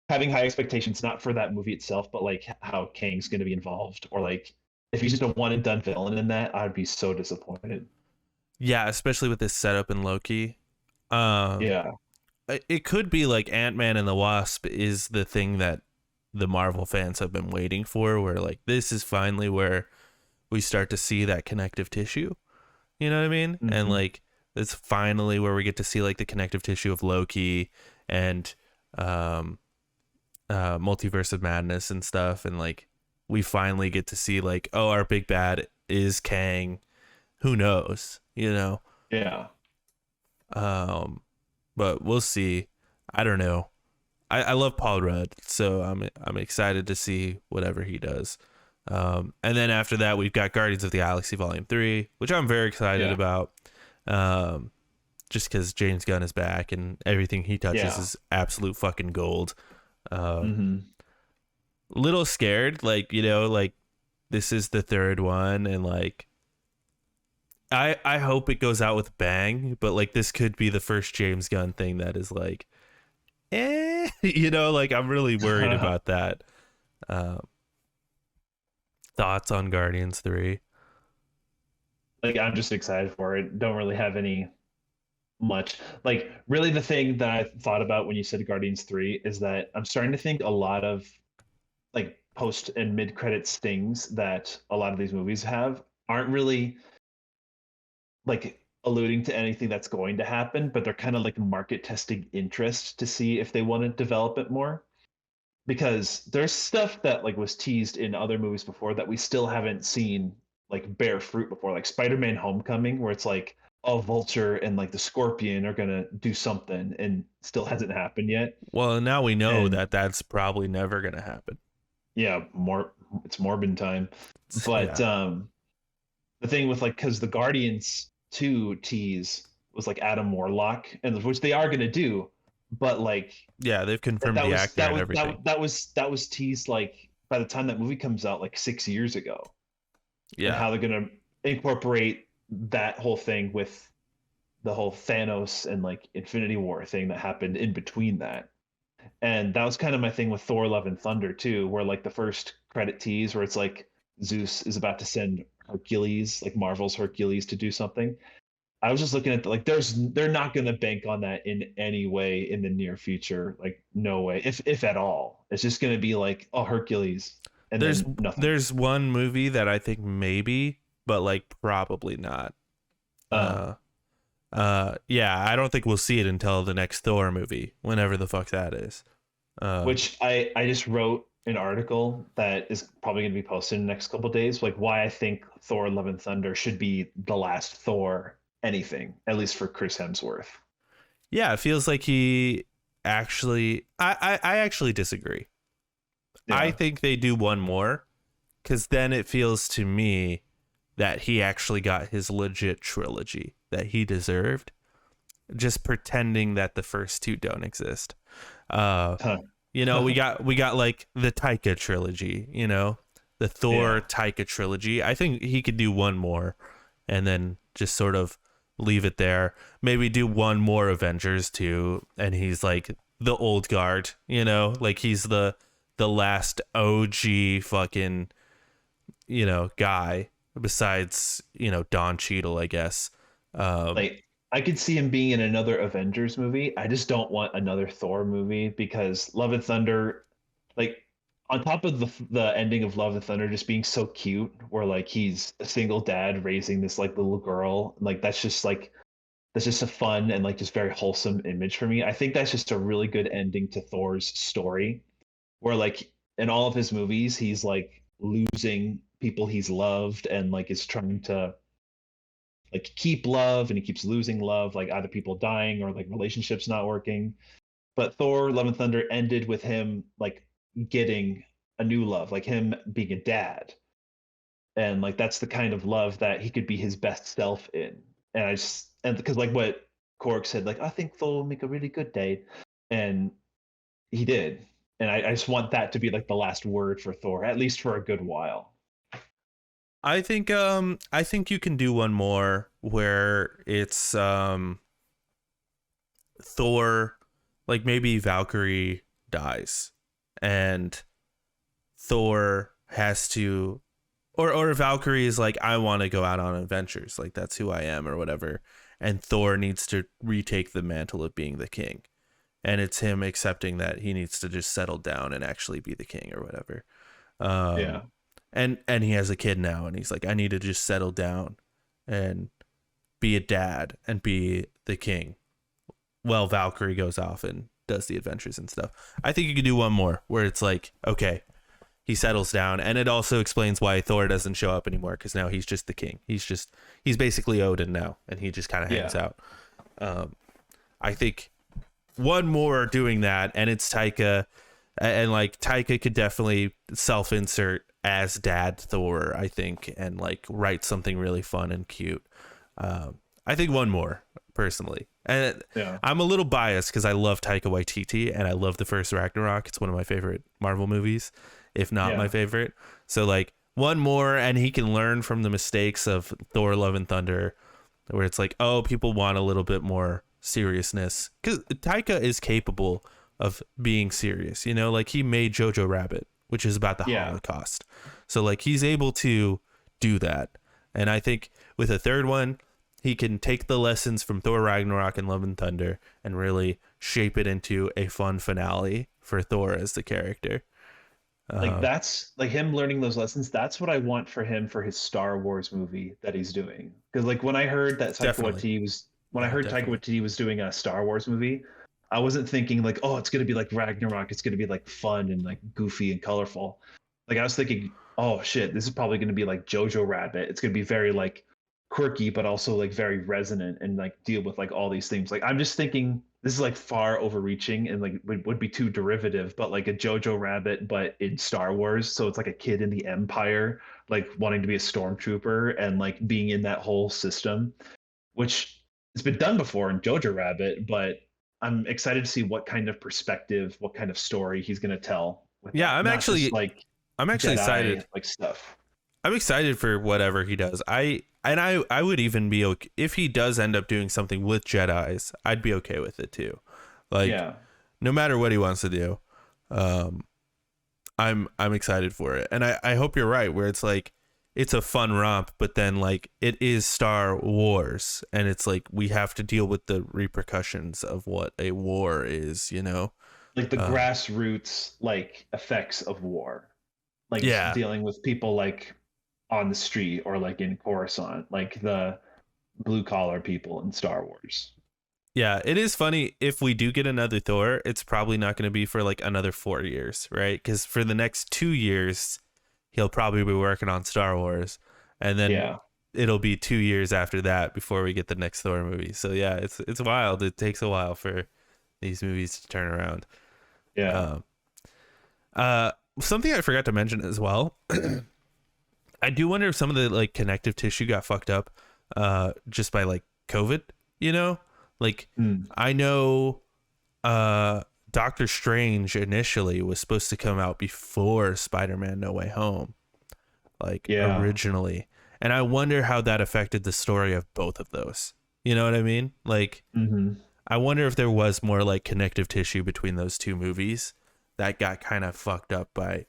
having high expectations not for that movie itself, but like how Kang's going to be involved, or like if he's just a one and done villain in that, I'd be so disappointed. Yeah, especially with this setup in Loki. Um, Yeah. it could be like Ant-Man and the Wasp is the thing that the Marvel fans have been waiting for, where like this is finally where we start to see that connective tissue. You know what I mean? And Hmm. like it's finally where we get to see like the connective tissue of Loki and um Multiverse of Madness and stuff, and like we finally get to see like, oh, our big bad is Kang. Who knows? You know? Yeah. Um but we'll see. I don't know. I love Paul Rudd, so I'm excited to see whatever he does. And then after that, we've got Guardians of the Galaxy Volume 3, which I'm very excited Yeah. about. Um, just because James Gunn is back and everything he touches Yeah. is absolute fucking gold. Um, Hmm. Little scared, like, you know, like this is the third one, and like I hope it goes out with a bang, but like this could be the first James Gunn thing that is like, you know, like I'm really worried about that. Um, Thoughts on Guardians 3? Like I'm just excited for it. Don't really have any much. Like really the thing that I thought about when you said Guardians 3 is that I'm starting to think a lot of like post and mid credit stings that a lot of these movies have aren't really like alluding to anything that's going to happen, but they're kind of like market testing interest to see if they want to develop it more. Because there's stuff that like was teased in other movies before that we still haven't seen like bear fruit before, like Spider-Man Homecoming, where it's like a vulture and like the scorpion are gonna do something and still hasn't happened yet. Well, now we know And that that's probably never gonna happen. yeah, more it's Morbin time. But Yeah, the thing with like because the Guardians 2 tease was like Adam Warlock, and which they are gonna do, but like yeah, they've confirmed the actor and everything. that was teased like by the time that movie comes out like 6 years ago. and Yeah. how they're gonna incorporate that whole thing with the whole Thanos and like Infinity War thing that happened in between that. And that was kind of my thing with Thor Love and Thunder too, where like the first credit tease where it's like Zeus is about to send Hercules, like Marvel's Hercules, to do something. I was just looking at like they're not gonna bank on that in any way in the near future. Like no way. If at all. It's just gonna be like, oh, Hercules, and There's then nothing. there's one movie that I think maybe, but like probably not. Uh Uh yeah, I don't think we'll see it until the next Thor movie, whenever the fuck that is. Um which I just wrote an article that is probably going to be posted in the next couple of days, like why I think Thor: Love and Thunder should be the last Thor anything, at least for Chris Hemsworth. yeah, it feels like he actually I actually disagree. I Yeah, think they do one more, cuz then it feels to me that he actually got his legit trilogy that he deserved, just pretending that the first two don't exist. Uh huh. You know, we got like the Taika trilogy, you know, the Thor Yeah, Taika trilogy. I think he could do one more and then just sort of leave it there. Maybe do one more Avengers too, and he's like the old guard, you know, like he's the last OG fucking, you know, guy besides, you know, Don Cheadle, I guess. Um like I could see him being in another Avengers movie. I just don't want another Thor movie because Love and Thunder, like on top of the ending of Love and Thunder just being so cute, where like he's a single dad raising this like little girl, like that's just a fun and like just very wholesome image for me. I think that's just a really good ending to Thor's story, where like in all of his movies, he's like losing people he's loved and like is trying to like keep love and he keeps losing love, like either people dying or like relationships not working. But Thor: Love and Thunder ended with him like getting a new love, like him being a dad, and like that's the kind of love that he could be his best self in. And I just and because like what Korg said, like I think Thor will make a really good date, and he did. And I just want that to be like the last word for Thor, at least for a good while. I think you can do one more where it's Thor, like maybe Valkyrie dies and Thor has to, or Valkyrie is like, I want to go out on adventures, like that's who I am or whatever, and Thor needs to retake the mantle of being the king, and it's him accepting that he needs to just settle down and actually be the king or whatever. um Yeah. and he has a kid now and he's like, I need to just settle down and be a dad and be the king. Well, Valkyrie goes off and does the adventures and stuff. I think you could do one more where it's like, okay, he settles down, and it also explains why Thor doesn't show up anymore, because now he's just the king. He's basically Odin now, and he just kind of hangs Yeah. out. Um, I think one more doing that, and it's Taika, and like Taika could definitely self-insert as Dad Thor, I think, and like write something really fun and cute. I think one more personally, and Yeah. I'm a little biased because I love Taika Waititi and I love the first Ragnarok. It's one of my favorite Marvel movies, if not my Yeah. favorite. So like one more, and he can learn from the mistakes of Thor: Love and Thunder, where it's like, oh, people want a little bit more seriousness, because Taika is capable of being serious. You know, like he made Jojo Rabbit, which is about the Yeah. Holocaust. So like he's able to do that, and I think with a third one, he can take the lessons from Thor Ragnarok and Love and Thunder and really shape it into a fun finale for Thor as the character. Like Uh, that's like him learning those lessons. That's what I want for him for his Star Wars movie that he's doing. Because like when I heard that Definitely. Yeah, Taika definitely. Waititi was doing a Star Wars movie, I wasn't thinking like, oh, it's gonna be like Ragnarok. It's gonna be like fun and like goofy and colorful. Like I was thinking, oh shit, this is probably gonna be like Jojo Rabbit. It's gonna be very like quirky, but also like very resonant and like deal with like all these themes. Like I'm just thinking this is like far overreaching and like would be too derivative, but like a Jojo Rabbit, but in Star Wars. So it's like a kid in the Empire, like wanting to be a stormtrooper and like being in that whole system, which has been done before in Jojo Rabbit, but I'm excited to see what kind of perspective, what kind of story he's gonna tell with Yeah, that. Not just like I'm actually Jedi excited. like stuff. I'm excited for whatever he does. I would even be okay if he does end up doing something with Jedi's. I'd be okay with it too. Like Yeah. no matter what he wants to do, um, I'm excited for it, and I hope you're right. Where it's like it's a fun romp, but then like it is Star Wars, and it's like we have to deal with the repercussions of what a war is. You know? Like the Uh, grassroots like effects of war, like yeah, dealing with people like on the street or like in Coruscant, like the blue collar people in Star Wars. yeah. It is funny if we do get another Thor. It's probably not going to be for like another 4 years, right? Because for the next 2 years, he'll probably be working on Star Wars, and then Yeah. it'll be 2 years after that before we get the next Thor movie. So yeah, it's wild. It takes a while for these movies to turn around. Yeah. Um, uh, Something I forgot to mention as well. I do wonder if some of the like connective tissue got fucked up, just by like COVID. You know, like Mm. I know, Doctor Strange initially was supposed to come out before Spider-Man: No Way Home, like Yeah. originally. And I wonder how that affected the story of both of those. You know what I mean? Like, Hmm. I wonder if there was more like connective tissue between those two movies that got kind of fucked up by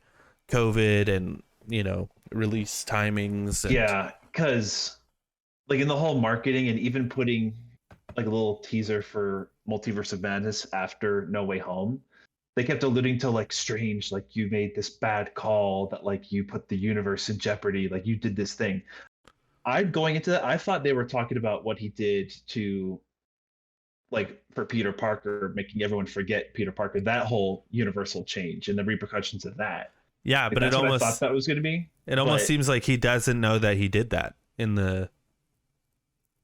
COVID and, release timings and Yeah. Because like in the whole marketing and even putting like a little teaser for Multiverse of Madness after No Way Home, they kept alluding to like Strange, like you made this bad call that like you put the universe in jeopardy, like you did this thing. I going into that, I thought they were talking about what he did to like for Peter Parker, making everyone forget Peter Parker, that whole universal change and the repercussions of that. yeah, Like but it that's what I thought almost that was going to be. it almost But seems like he doesn't know that he did that in the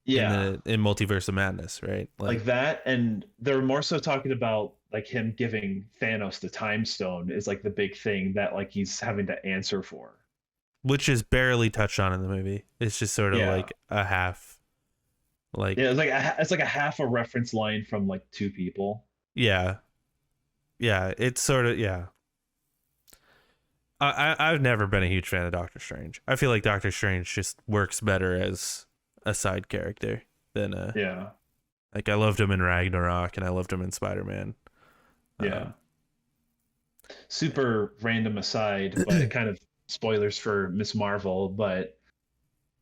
yeah, in Multiverse of Madness, right? like that, and they're more so talking about like him giving Thanos the Time Stone is like the big thing that like he's having to answer for. Which is barely touched on in the movie. It's just sort of Yeah, like a half, like, yeah, it's like a half a reference line from like two people. yeah, yeah. It's sort of, yeah. I've never been a huge fan of Doctor Strange. I feel like Doctor Strange just works better as a side character than Yeah, like I loved him in Ragnarok and I loved him in Spider Man. yeah. Um, Super random aside, but it kind of spoilers for Miss Marvel. But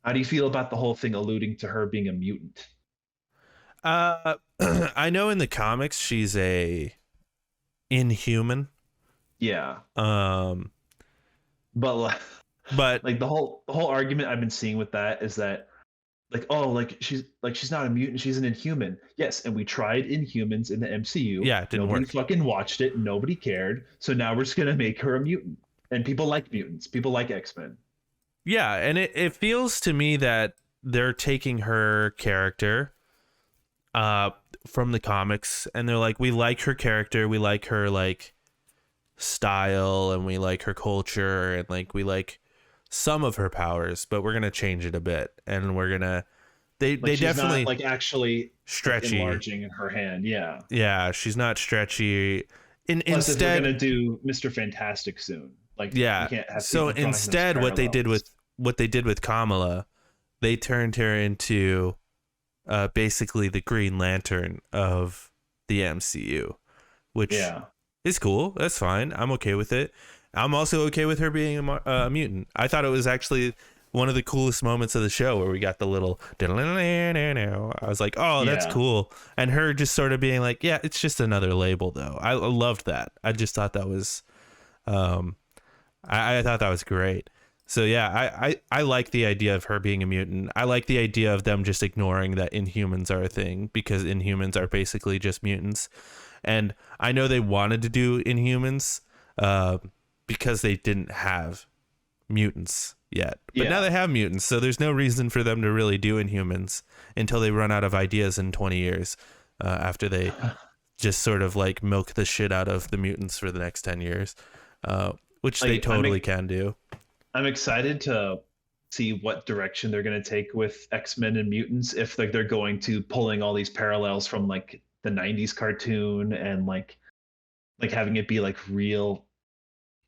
how do you feel about the whole thing alluding to her being a mutant? I know in the comics she's a inhuman. Yeah, Um, but but like the whole argument I've been seeing with that is that like oh she's not a mutant, she's an inhuman. Yes, and we tried Inhumans in the MCU. yeah, it didn't Nobody work. fucking watched it. Nobody cared. So now we're just gonna make her a mutant. And people like mutants. People like X-Men. Yeah, and it feels to me that they're taking her character uh from the comics and they're like, we like her character, we like her like style, and we like her culture, and like we like some of her powers, but we're gonna change it a bit, and we're gonna Like they she's not definitely like actually like stretchy. enlarging in her hand. Yeah. Yeah, she's not stretchy. Plus, if we're Instead, gonna do Mr. Fantastic soon, like we yeah. can't have So people drawing those instead, parallels. what they did with Kamala, they turned her into basically the Green Lantern of the MCU, which Yeah. is cool. That's fine. I'm okay with it. I'm also okay with her being a mutant. I thought it was actually one of the coolest moments of the show where we got the little. I was like, oh, that's Yeah. cool. And her just sort of being like, yeah, it's just another label, though. I loved that. I just thought that was, um, I thought that was great. So yeah, I like the idea of her being a mutant. I like the idea of them just ignoring that Inhumans are a thing because Inhumans are basically just mutants. And I know they wanted to do Inhumans because they didn't have mutants yet. But now Yeah. they have mutants, so there's no reason for them to really do Inhumans until they run out of ideas in 20 years after they just sort of like milk the shit out of the mutants for the next 10 years, which they Like totally can do. I'm excited to see what direction they're going to take with X-Men and mutants, if like they're going to pulling all these parallels from like the 90s cartoon and like having it be like real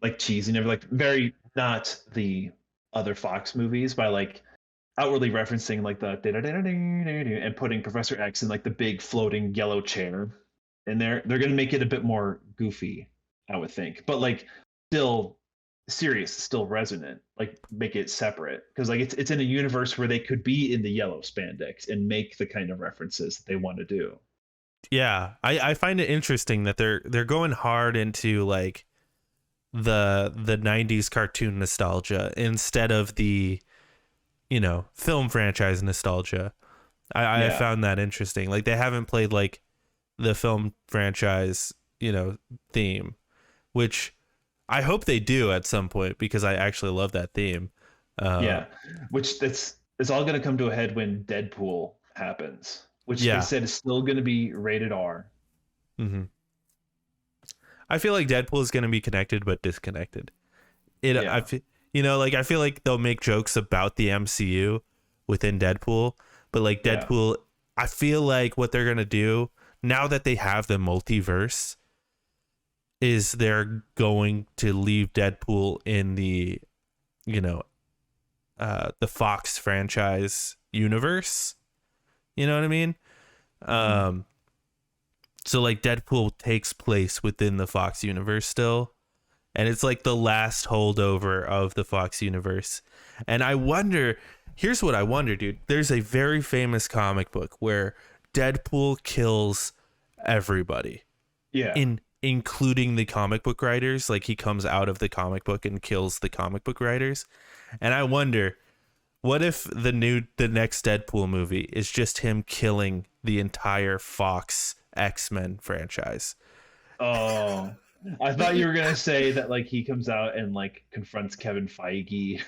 like cheesy, never like very not the other Fox movies by like outwardly referencing like the and putting Professor X in like the big floating yellow chair. And they're gonna make it a bit more goofy, I would think. But like still serious, still resonant. Like make it separate. Because like it's in a universe where they could be in the yellow spandex and make the kind of references that they want to do. Yeah, I find it interesting that they're going hard into like the 90s cartoon nostalgia instead of the, you know, film franchise nostalgia. I Yeah. found that interesting. Like they haven't played like the film franchise, you know, theme, which I hope they do at some point because I actually love that theme. Uh, Yeah. Which that's it's all gonna come to a head when Deadpool happens, which they yeah. said is still gonna be rated R. hmm I feel like Deadpool is going to be connected but disconnected. Yeah. You know, like I feel like they'll make jokes about the MCU within Deadpool, but like Yeah. Deadpool, I feel like what they're going to do now that they have the multiverse is they're going to leave Deadpool in the, you know, the Fox franchise universe. You know what I mean? Mhm. Um, so like Deadpool takes place within the Fox universe still, and it's like the last holdover of the Fox universe. And I wonder, here's what I wonder, dude. There's a very famous comic book where Deadpool kills everybody, Yeah. including the comic book writers. Like he comes out of the comic book and kills the comic book writers. And I wonder, what if the next Deadpool movie is just him killing the entire Fox X-Men franchise? Oh, I thought you were gonna say that like he comes out and like confronts Kevin Feige.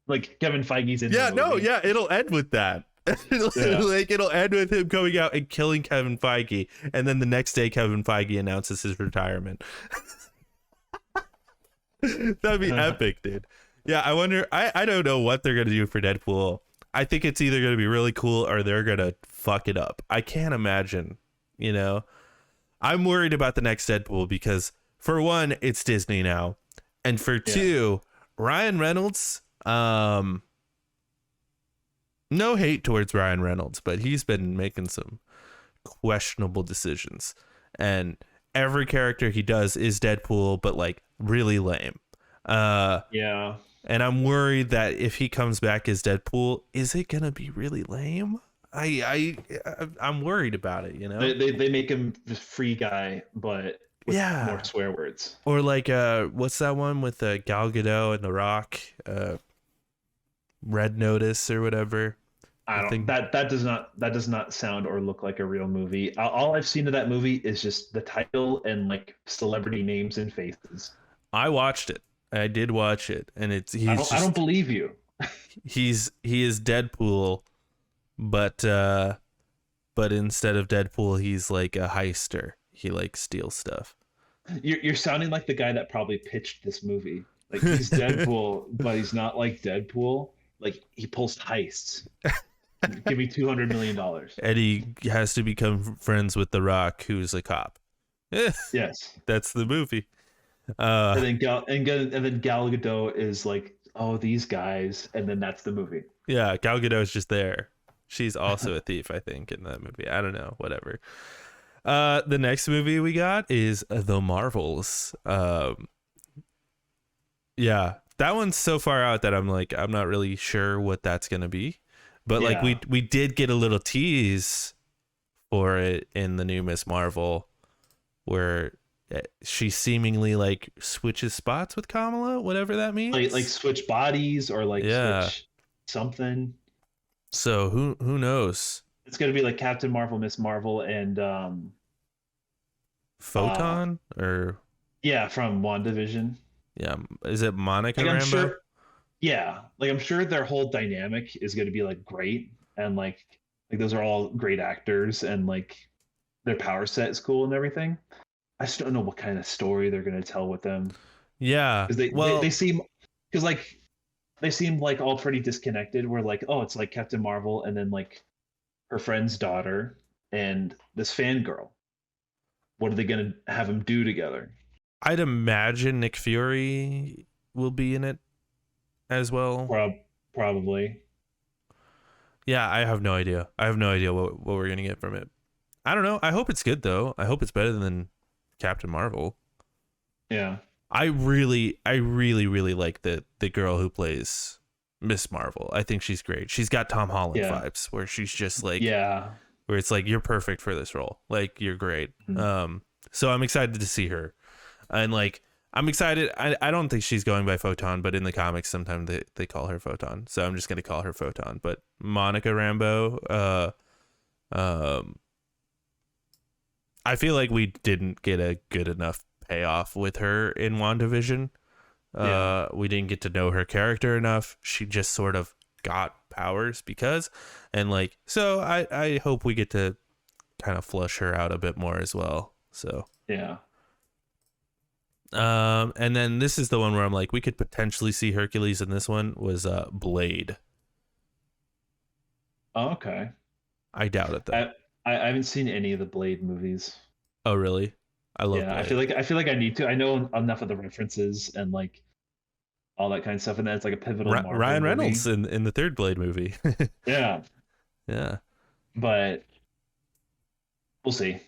Like Kevin Feige's in the Yeah, no, movie. yeah, it'll end with that. Yeah. Like it'll end with him coming out and killing Kevin Feige, and then the next day Kevin Feige announces his retirement. That'd be epic, dude. Yeah, I wonder. I don't know what they're gonna do for Deadpool. I think it's either gonna be really cool or they're gonna fuck it up. I can't imagine. You know, I'm worried about the next Deadpool because for one, it's Disney now, and for Yeah. two, Ryan Reynolds. No hate towards Ryan Reynolds, but he's been making some questionable decisions. And every character he does is Deadpool, but like really lame. Uh, Yeah. and I'm worried that if he comes back as Deadpool, is it gonna be really lame? I'm worried about it, you know? They make him the free guy, but with more Yeah. swear words. Or like what's that one with Gal Gadot and The Rock? Red Notice or whatever. I The don't thing that does not sound or look like a real movie. All I've seen of that movie is just the title and like celebrity names and faces. I watched it. I did watch it, and it's he's I don't just believe you. he is Deadpool, but instead of Deadpool, he's like a heister. He like steals stuff. You're sounding like the guy that probably pitched this movie. Like he's Deadpool, but he's not like Deadpool. Like he pulls heists. Give me $200 million. And he has to become friends with The Rock, who's a cop. Yes. That's the movie. And then Gal Gadot is like, oh, these guys, and then that's the movie. Yeah, Gal Gadot's just there. She's also a thief, I think, in that movie. I don't know, whatever. The next movie we got is The Marvels. Yeah, that one's so far out that I'm like, I'm not really sure what that's gonna be. But like Yeah. we did get a little tease for it in the new Miss Marvel, where she seemingly like switches spots with Kamala, whatever that means. Like switch bodies or like Yeah. switch something. So who knows? It's gonna be like Captain Marvel, Miss Marvel, and Photon or yeah, from WandaVision. yeah, is it Monica Like I'm Rambo? sure yeah, like I'm sure their whole dynamic is gonna be like great and like those are all great actors and like their power set is cool and everything. I just don't know what kind of story they're gonna tell with them. Yeah. Because they Well, seem because like they seem like all pretty disconnected. Where like, oh, it's like Captain Marvel and then like her friend's daughter and this fangirl. What are they gonna have them do together? I'd imagine Nick Fury will be in it as well. Probably. Yeah, I have no idea. I have no idea what we're gonna get from it. I don't know. I hope it's good though. I hope it's better than Captain Marvel. Yeah. I really like the girl who plays Miss Marvel. I think she's great. She's got Tom Holland Yeah. vibes where she's just like Yeah. where it's like you're perfect for this role. Like you're great. Mhm. So I'm excited to see her. And like I'm excited. I don't think she's going by Photon, but in the comics sometimes they call her Photon. So I'm just gonna call her Photon. But Monica Rambeau, um I feel like we didn't get a good enough payoff with her in WandaVision. Yeah. We didn't get to know her character enough. She just sort of got powers because, and like, so I hope we get to kind of flush her out a bit more as well. So, Yeah. and then this is the one where I'm like, we could potentially see Hercules in this one was Blade. Oh, okay. I doubt it though. I haven't seen any of the Blade movies. Oh, really? I love Yeah, Blade. I feel like I need to. I know enough of the references and like all that kind of stuff, and then it's like a pivotal Marvel Ryan movie. Reynolds in the third Blade movie. Yeah, Yeah. but we'll see.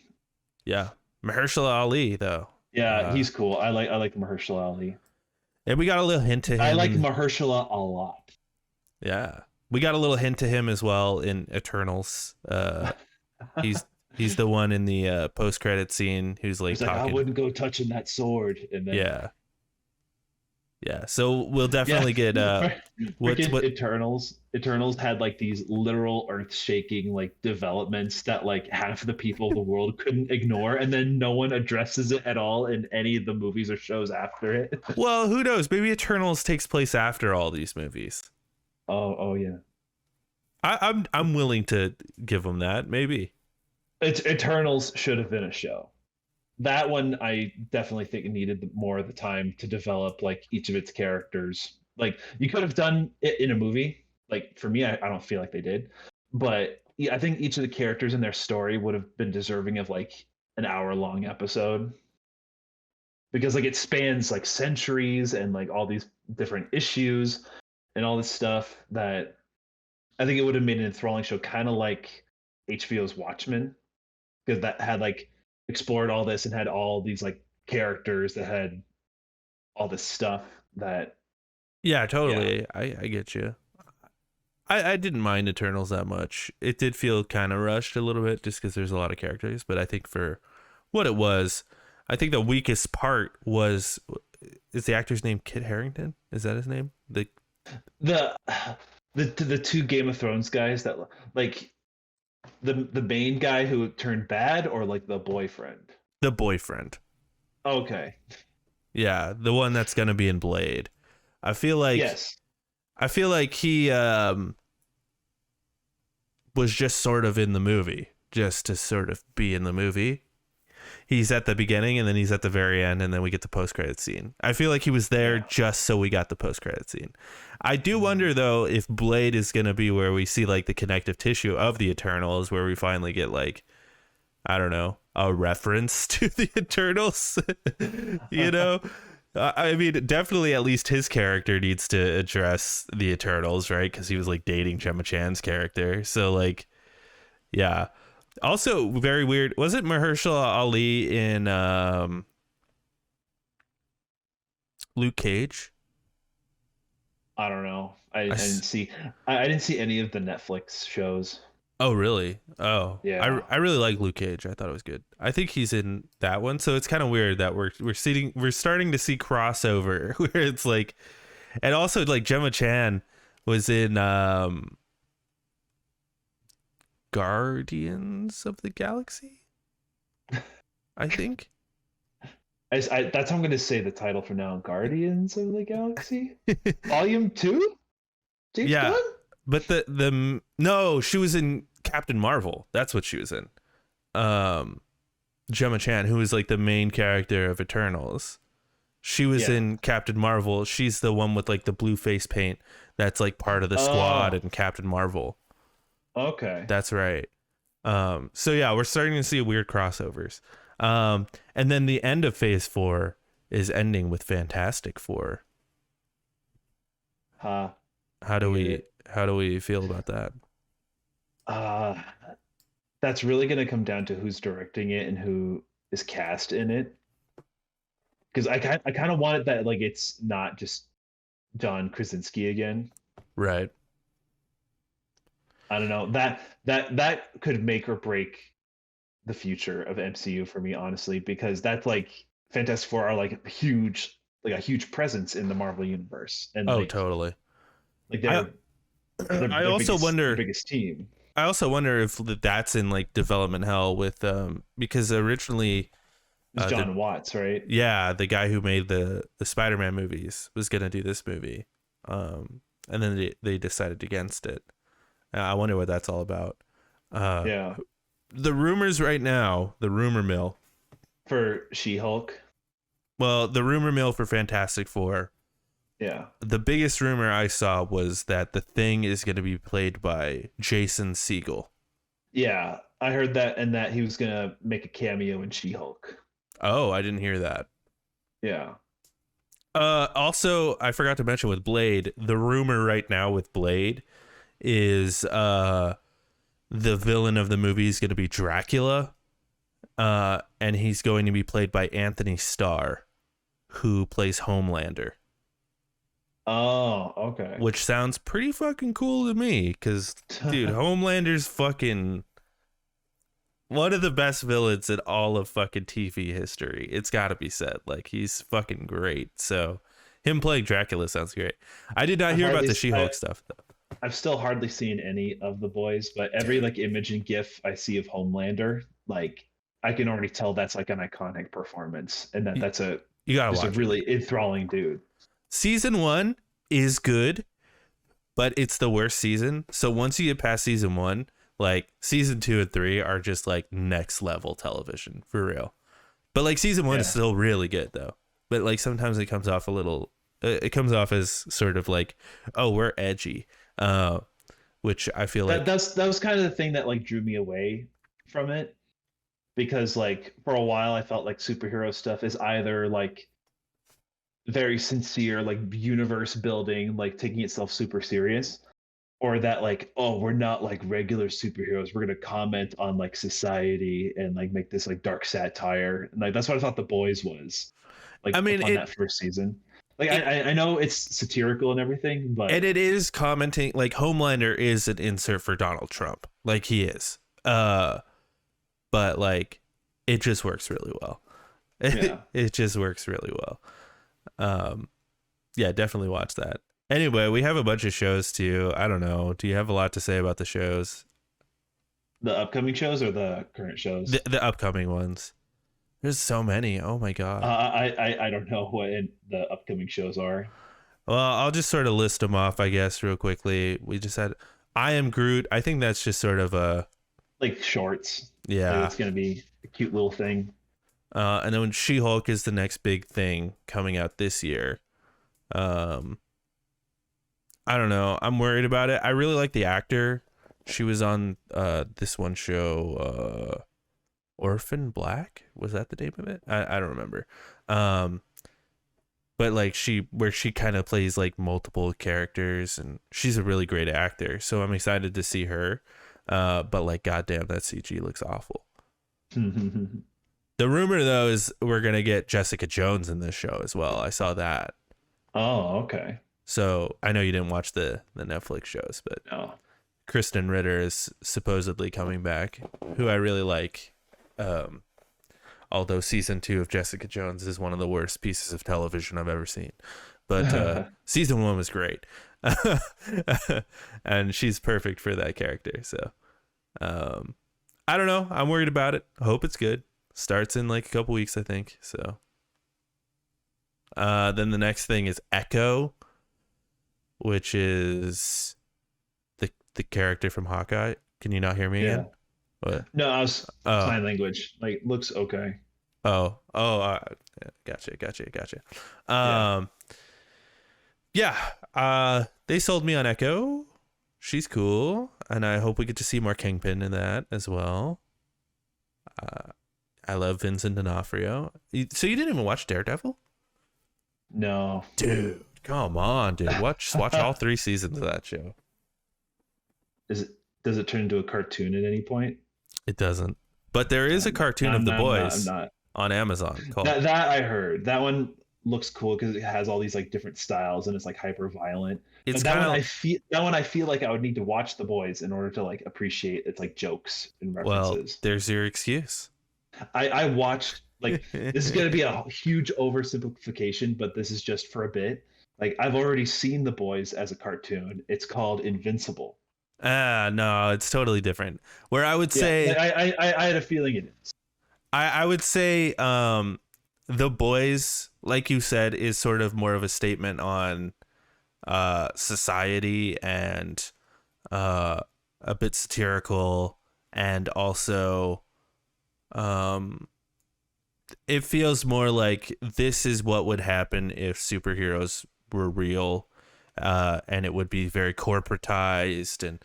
Yeah. Mahershala Ali though. Yeah, Uh, he's cool. I like Mahershala Ali. and we got a little hint to I him like in Mahershala a lot. yeah. We got a little hint to him as well in Eternals. He's he's the one in the post credit scene who's like He's like, I talking. wouldn't go touching that sword, and then Yeah. Yeah. So we'll yeah, definitely get what's freaking what Eternals. Eternals had like these literal earth-shaking like developments that like half of the people of the world couldn't ignore, and then no one addresses it at all in any of the movies or shows after it. well, who knows? Maybe Eternals takes place after all these movies. Oh yeah. I'm willing to give them that. Maybe. It's Eternals should have been a show. That one I definitely think it needed more of the time to develop like each of its characters. Like you could have done it in a movie. Like for me, I don't feel like they did, but yeah, I think each of the characters in their story would have been deserving of like an hour-long episode because like it spans like centuries and like all these different issues and all this stuff that I think it would have made an enthralling show, kind of like HBO's Watchmen, because that had like explored all this and had all these like characters that had all this stuff that Yeah, yeah. totally. I get you. I didn't mind Eternals that much. It did feel kind of rushed a little bit just because there's a lot of characters, but I think for what it was, I think the weakest part was is the actor's name Kit Harington? Is that his name? The the two Game of Thrones guys that like the main guy who turned bad or like the boyfriend. The boyfriend. Okay. Yeah, the one that's gonna be in Blade. I feel like Yes. I feel like he was just sort of in the movie, just to sort of be in the movie. He's at the beginning and then he's at the very end and then we get the post credit scene. I feel like he was there Yeah. just so we got the post credit scene. I do wonder though if Blade is going to be where we see like the connective tissue of the Eternals, where we finally get like, I don't know, a reference to the Eternals. You know, I mean, definitely at least his character needs to address the Eternals, right? Because he was like dating Gemma Chan's character. So like, yeah. Also, very weird. Was it Mahershala Ali in Luke Cage? I don't know. I I s- didn't see I didn't see any of the Netflix shows. oh, really? Oh, Yeah. I really like Luke Cage. I thought it was good. I think he's in that one. So it's kind of weird that we're starting to see crossover where it's like, and also like Gemma Chan was in Guardians of the Galaxy. I think. That's how I'm going to say the title for now. Guardians of the Galaxy, Volume 2. James Yeah, Gunn. but the no, she was in Captain Marvel. That's what she was in. Um, Gemma Chan, who was like the main character of Eternals. She was Yeah. in Captain Marvel. She's the one with like the blue face paint that's like part of the squad Oh. in Captain Marvel. Okay. That's right. So yeah, we're starting to see weird crossovers. And then the end of Phase 4 is ending with Fantastic Four. Huh. How I do get we it. feel about that? Uh, that's really going to come down to who's directing it and who is cast in it. Because I kind of want it that like it's not just John Krasinski again. Right. I don't know that could make or break the future of MCU for me, honestly, because that's like Fantastic Four are like a huge presence in the Marvel universe, and Oh, totally. like I I also their wonder biggest team. if that's in like development hell with because originally It's the John Watts, right? yeah, the guy who made the Spider-Man movies was going to do this movie. And then they decided against it. I wonder what that's all about. Uh Yeah, the rumors right now, the rumor mill. for She-Hulk. Well, the rumor mill for Fantastic Four. Yeah. The biggest rumor I saw was that the Thing is going to be played by Jason Segel. Yeah, I heard that, and that he was gonna make a cameo in She-Hulk. Oh, I didn't hear that. Yeah. Also, I forgot to mention with Blade, the rumor right now with Blade is the villain of the movie is going to be Dracula, and he's going to be played by Anthony Starr, who plays Homelander, Oh, okay. which sounds pretty fucking cool to me. Because, dude, Homelander's fucking one of the best villains in all of fucking TV history. It's got to be said. Like, he's fucking great. So, him playing Dracula sounds great. I did not hear about the She-Hulk stuff, though. I've still hardly seen any of the boys, but every like image and GIF I see of Homelander, like I can already tell that's like an iconic performance, and You, that's a you gotta just a watch it. really enthralling dude. Season 1 is good, but it's the worst season. So once you get past season 1, like season 2 and 3 are just like next level television for real. But like season 1 is still really good though. But like sometimes it comes off a little. It comes off as sort of like, oh, we're edgy, which I feel like That was kind of the thing that like drew me away from it, because like for a while I felt like superhero stuff is either like very sincere, like universe building, like taking itself super serious, or that like, oh, we're not like regular superheroes, we're gonna comment on like society and like make this like dark satire, and like that's what I thought The Boys was I like mean upon that first season. Like I know it's satirical and everything, but and it is commenting like Homelander is an insert for Donald Trump, like he is. But like it just works really well. yeah. It just works really well. Yeah, definitely watch that. Anyway, we have a bunch of shows too. I don't know. Do you have a lot to say about the shows? The upcoming shows or the current shows? The upcoming ones. There's so many. Oh my god. I don't know what the upcoming shows are. Well, I'll just sort of list them off, I guess, real quickly. We just had I Am Groot. I think that's just sort of a Like shorts. Like yeah. it's gonna be a cute little thing. And then She-Hulk is the next big thing coming out this year. Um, I don't know. I'm worried about it. I really like the actor. She was on this one show, Orphan Black. Was that the name of it? I don't remember. But like she kind of plays like multiple characters, and she's a really great actor. So I'm excited to see her. But like, goddamn, that CG looks awful. The rumor though is we're gonna get Jessica Jones in this show as well. I saw that. Oh, okay. So I know you didn't watch the Netflix shows, but No. Kristen Ritter is supposedly coming back, who I really like. Although season 2 of Jessica Jones is one of the worst pieces of television I've ever seen, but season 1 was great, and she's perfect for that character. So I don't know. I'm worried about it. I hope it's good. Starts in like a couple weeks, I think. So then the next thing is Echo, which is the character from Hawkeye. Can you not hear me Yeah. again? What? No, I was Oh, sign language. Like looks okay. oh, yeah, gotcha. Yeah. Yeah. They sold me on Echo. She's cool, and I hope we get to see more Kingpin in that as well. I love Vincent D'Onofrio. So you didn't even watch Daredevil? No. Dude, Come on, dude. Watch all 3 seasons of that show. Does it turn into a cartoon at any point? It doesn't. But there is a cartoon of The I'm Boys not. on Amazon called. That I heard. That one looks cool because it has all these like different styles and it's like hyper violent. It's But kind of that one I feel like I would need to watch The Boys in order to like appreciate its like jokes and well. references. There's your excuse. I watched like this is gonna be a huge oversimplification, but this is just for a bit. Like I've already seen The Boys as a cartoon. It's called Invincible. No, it's totally different. Where I would say, I had a feeling it is. I would say, The Boys, like you said, is sort of more of a statement on society and a bit satirical, and also it feels more like this is what would happen if superheroes were real, and it would be very corporatized, and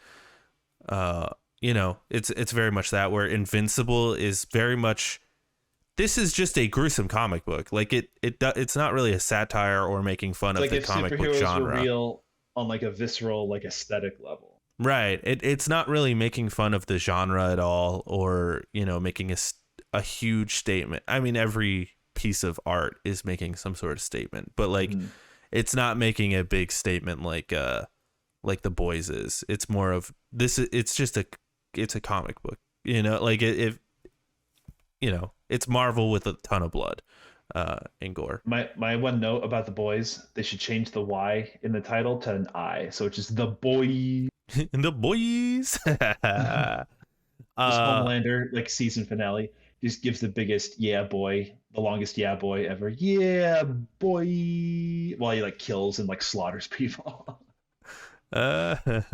it's very much that, where Invincible is very much, this is just a gruesome comic book. Like it's not really a satire or making fun of the comic book genre. Were real on like a visceral, like aesthetic level. Right. It's not really making fun of the genre at all, or, making a huge statement. I mean, every piece of art is making some sort of statement, but like it's not making a big statement like The Boys is. It's more of this. It's a comic book, like it's Marvel with a ton of blood and gore. My one note about The Boys, they should change the Y in the title to an I, so it's just The Boy. The Boys. This Homelander like season finale just gives the biggest yeah boy, the longest yeah boy ever. Yeah boy, while he like kills and like slaughters people. And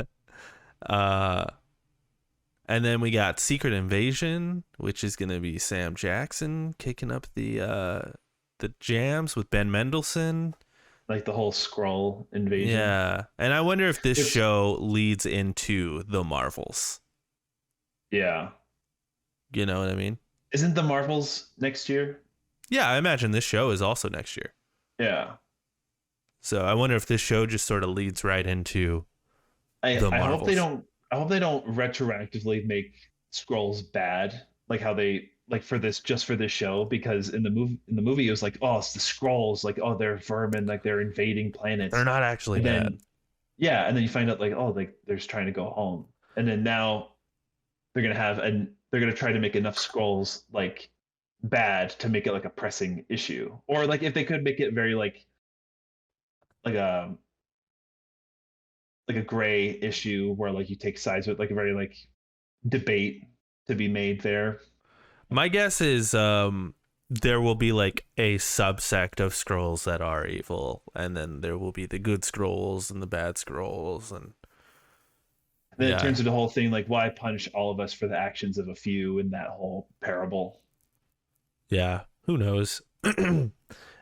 then we got Secret Invasion, which is gonna be Sam Jackson kicking up the jams with Ben Mendelsohn. Like the whole Skrull invasion. Yeah. And I wonder if this show leads into the Marvels. Yeah. You know what I mean? Isn't the Marvels next year? Yeah, I imagine this show is also next year. Yeah. So I wonder if this show just sort of leads right into the Marvels. I hope they don't retroactively make Skrulls bad, like how they like for this show, because in the movie it was like, oh, it's the Skrulls, like, oh, they're vermin, like they're invading planets. They're not actually bad. Yeah, and then you find out like, oh, like they're just trying to go home, and then now they're gonna try to make enough Skrulls like bad to make it like a pressing issue, or like if they could make it very like a gray issue where like you take sides with like a very like debate to be made there. My guess is there will be like a subsect of Skrulls that are evil, and then there will be the good Skrulls and the bad Skrulls, and then it turns into the whole thing like, why punish all of us for the actions of a few in that whole parable? Yeah, who knows? And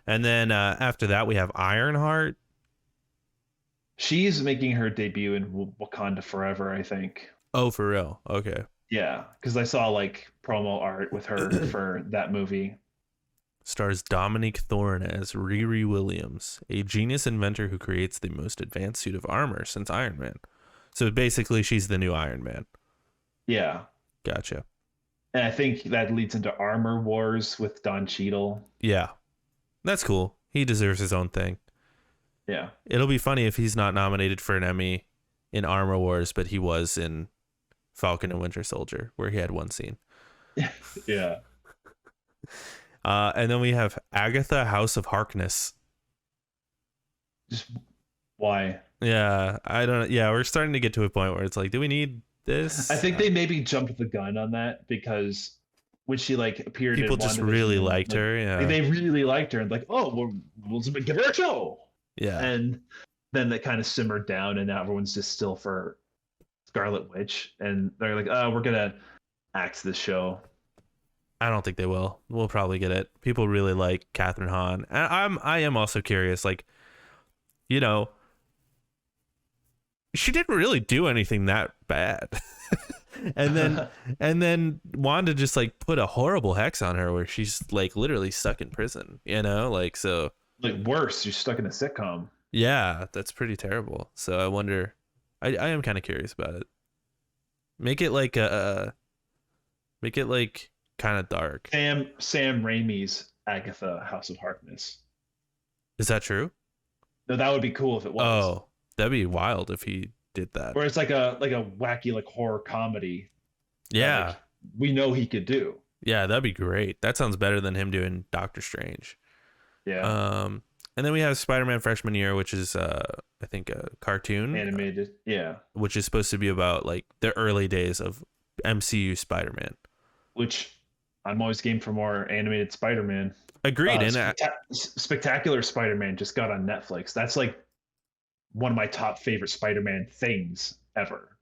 then after that we have Ironheart. She's making her debut in Wakanda Forever, I think. Oh, for real? Okay. Yeah, because I saw like promo art with her for that movie. Stars Dominique Thorne as Riri Williams, a genius inventor who creates the most advanced suit of armor since Iron Man. So basically, she's the new Iron Man. Yeah. Gotcha. And I think that leads into Armor Wars with Don Cheadle. Yeah. That's cool. He deserves his own thing. Yeah. It'll be funny if he's not nominated for an Emmy in Armor Wars, but he was in Falcon and Winter Soldier, where he had one scene. Yeah. And then we have Agatha, House of Harkness. Just why? Yeah, I don't. Yeah, we're starting to get to a point where it's like, do we need this? I think they maybe jumped the gun on that because when she like appeared, people just really liked her. Yeah, they really liked her and like, oh, we'll give her a show. Yeah, and then that kind of simmered down, and now everyone's just still for Scarlet Witch, and they're like, oh, we're gonna axe this show. I don't think they will. We'll probably get it. People really like Catherine Hahn, and I am also curious, like, she didn't really do anything that bad. and then Wanda just like put a horrible hex on her where she's like literally stuck in prison, like, so like worse, you're stuck in a sitcom. Yeah, that's pretty terrible. So I wonder. I am kind of curious about it. Make it like make it like kind of dark. Sam Raimi's Agatha House of Harkness. Is that true? No, that would be cool if it was. Oh, that'd be wild if he did that. Where it's like a wacky like horror comedy that Yeah. like we know he could do. Yeah, that'd be great. That sounds better than him doing Doctor Strange. Yeah. And then we have Spider-Man Freshman Year, which is I think a cartoon, Animated. Yeah. which is supposed to be about like the early days of MCU Spider-Man. Which I'm always game for more animated Spider-Man. Agreed. And Spectacular Spider-Man just got on Netflix. That's like one of my top favorite Spider-Man things ever.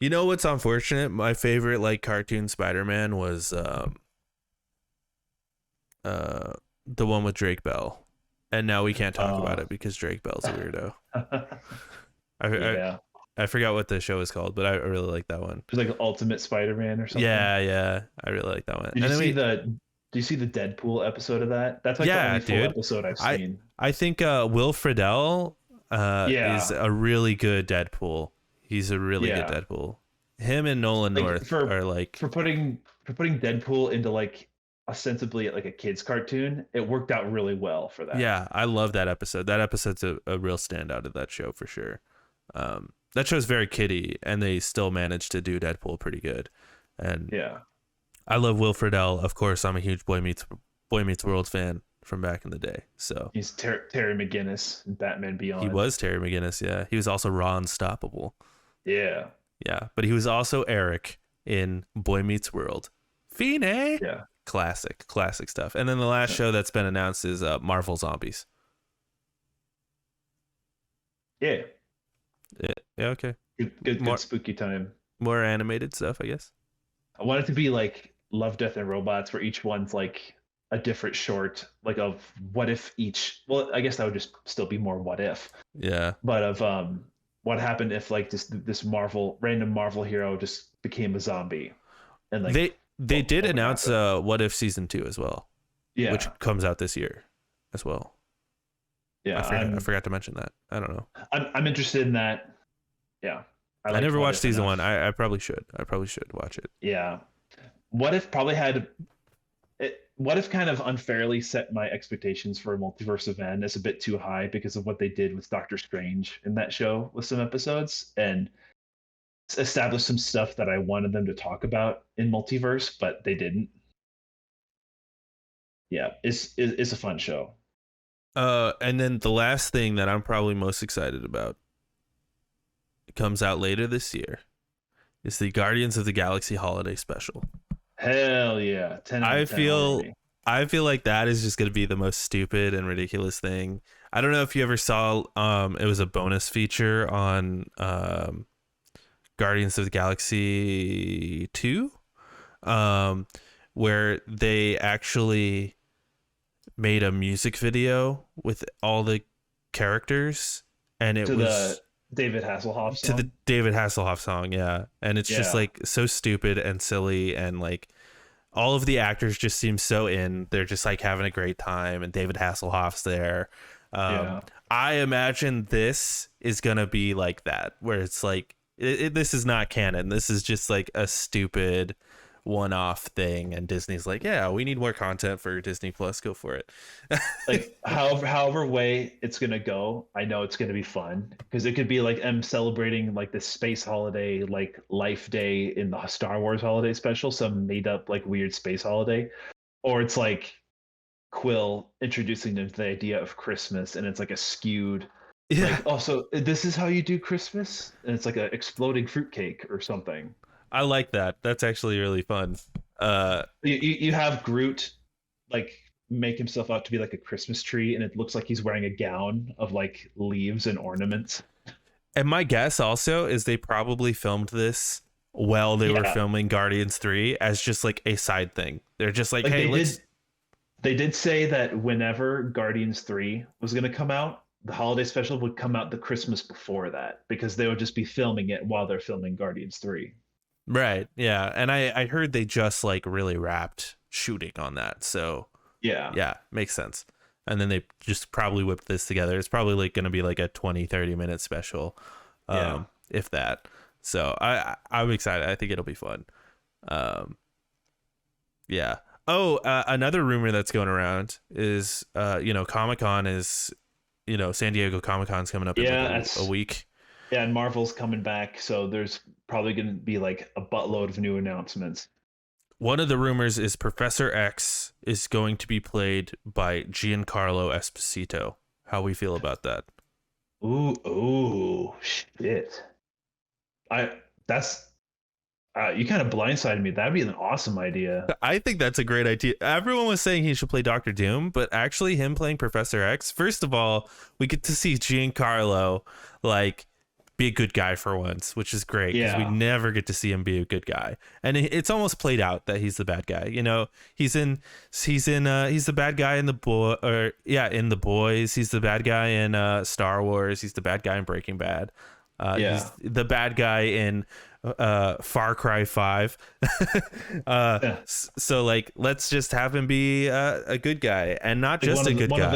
you know what's unfortunate? My favorite like cartoon Spider-Man was the one with Drake Bell. And now we can't talk about it because Drake Bell's a weirdo. Yeah. I forgot what the show is called, but I really like that one. It's like Ultimate Spider-Man or something. Yeah, I really like that one. Did you see the Deadpool episode of that? That's like the only full episode I've seen. I think Will Friedle is a really good Deadpool. He's a really good Deadpool. Him and Nolan North are like for putting Deadpool into like ostensibly like a kid's cartoon. It worked out really well for that. Yeah, I love that episode. That episode's a real standout of that show for sure. That show's very kiddie, and they still managed to do Deadpool pretty good. And yeah, I love Will Friedle. Of course, I'm a huge Boy Meets World fan from back in the day. So he's Terry McGinnis in Batman Beyond. He was Terry McGinnis. Yeah, he was also Raw Unstoppable. Yeah, but he was also Eric in Boy Meets World. Fine. Yeah, classic stuff. And then the last show that's been announced is Marvel Zombies. Yeah, okay. Good spooky time. More animated stuff, I guess. I want it to be like Love, Death, and Robots, where each one's like a different short, like of what if each. Well, I guess that would just still be more what if. Yeah. But of what happened if like this random Marvel hero just became a zombie, and like they did announce What If season 2 as well. Yeah. Which comes out this year as well. Yeah, I forgot to mention that. I don't know. I'm interested in that. Yeah. I never watched season 1. I probably should. I probably should watch it. Yeah. What If probably had it. What If kind of unfairly set my expectations for a Multiverse of N as a bit too high because of what they did with Doctor Strange in that show with some episodes and established some stuff that I wanted them to talk about in Multiverse, but they didn't. Yeah, it's a fun show. And then the last thing that I'm probably most excited about, it comes out later this year, is the Guardians of the Galaxy Holiday Special. Hell yeah. 10 out of 10 already. I feel like that is just going to be the most stupid and ridiculous thing. I don't know if you ever saw it was a bonus feature on Guardians of the Galaxy 2 where they actually made a music video with all the characters, and it was the David Hasselhoff song. To the David Hasselhoff song, yeah. And it's just like so stupid and silly, and like all of the actors just seem so in. They're just like having a great time, and David Hasselhoff's there. I imagine this is gonna be like that, where it's like this is not canon. This is just like a stupid one-off thing, and Disney's like, yeah, we need more content for Disney Plus. Go for it. Like however way it's gonna go, I know it's gonna be fun because it could be like I'm celebrating like this space holiday, like Life Day in the Star Wars holiday special, some made up like weird space holiday, or it's like Quill introducing them to the idea of Christmas, and it's like a skewed. Yeah. Like, oh, so this is how you do Christmas, and it's like an exploding fruitcake or something. I like that. That's actually really fun. You have Groot like make himself out to be like a Christmas tree, and it looks like he's wearing a gown of like leaves and ornaments. And my guess also is they probably filmed this while they were filming Guardians 3 as just like a side thing. They're just like hey, they did say that whenever Guardians 3 was going to come out, the holiday special would come out the Christmas before that because they would just be filming it while they're filming Guardians 3. Right. Yeah. And I heard they just like really wrapped shooting on that. So yeah, makes sense. and then they just probably whipped this together. It's probably like going to be like a 20-30 minute special, if that. So I'm excited. I think it'll be fun. Yeah. Oh, another rumor that's going around is, Comic-Con is, San Diego Comic-Con's coming up in like a week. Yeah, and Marvel's coming back, so there's probably going to be like a buttload of new announcements. One of the rumors is Professor X is going to be played by Giancarlo Esposito. How we feel about that? Ooh, shit. You kind of blindsided me. That'd be an awesome idea. I think that's a great idea. Everyone was saying he should play Doctor Doom, but actually him playing Professor X, first of all, we get to see Giancarlo like be a good guy for once, which is great because we never get to see him be a good guy. And it's almost played out that he's the bad guy. He's the bad guy in in The Boys. He's the bad guy in Star Wars. He's the bad guy in Breaking Bad. He's the bad guy in Far Cry 5. So like, let's just have him be a good guy, and not just a good guy. One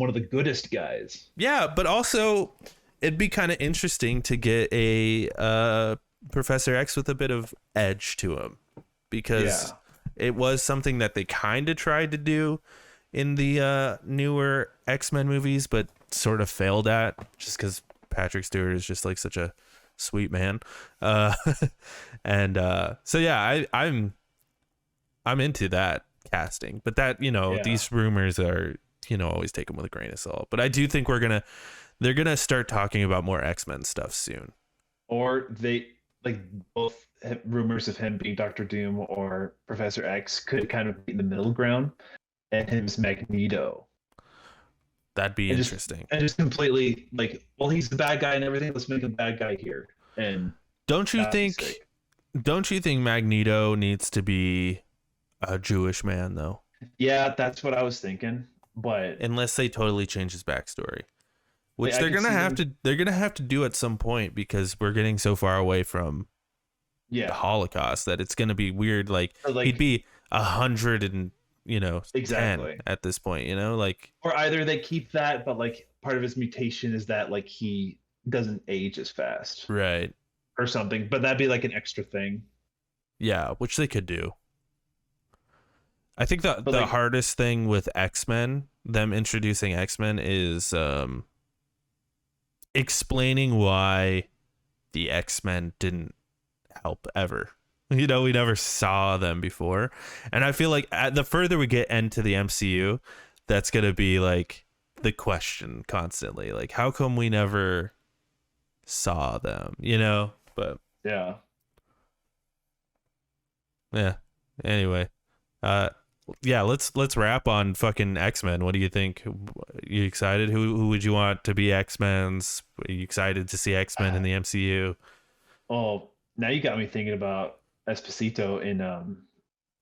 of the goodest guys. Yeah, but also it'd be kind of interesting to get a Professor X with a bit of edge to him, because it was something that they kind of tried to do in the newer X-Men movies, but sort of failed at, just because Patrick Stewart is just like such a sweet man. And so yeah, I'm into that casting, but that, these rumors are, always take them with a grain of salt. But I do think they're gonna start talking about more X-Men stuff soon. Or they, like, both rumors of him being Doctor Doom or Professor X could kind of be in the middle ground, and him as Magneto. That'd be interesting. And just completely like, well, he's the bad guy and everything. Let's make him bad guy here. And don't you think Magneto needs to be a Jewish man though? Yeah, that's what I was thinking. But unless they totally change his backstory, which they're gonna have to do at some point, because we're getting so far away from the Holocaust that it's gonna be weird. Like he'd be 100 and exactly 10 at this point, or either they keep that, but like part of his mutation is that like he doesn't age as fast, right, or something. But that'd be like an extra thing. Yeah, which they could do. I think the hardest thing with X-Men, them introducing X-Men, is explaining why the X-Men didn't help ever. We never saw them before. And I feel like the further we get into the MCU, that's going to be like the question constantly. Like, how come we never saw them, But yeah. Anyway, let's wrap on fucking X-Men. What do you think? You excited? Who would you want to be X-Men's? Are you excited to see X-Men in the MCU? Oh, now you got me thinking about Esposito in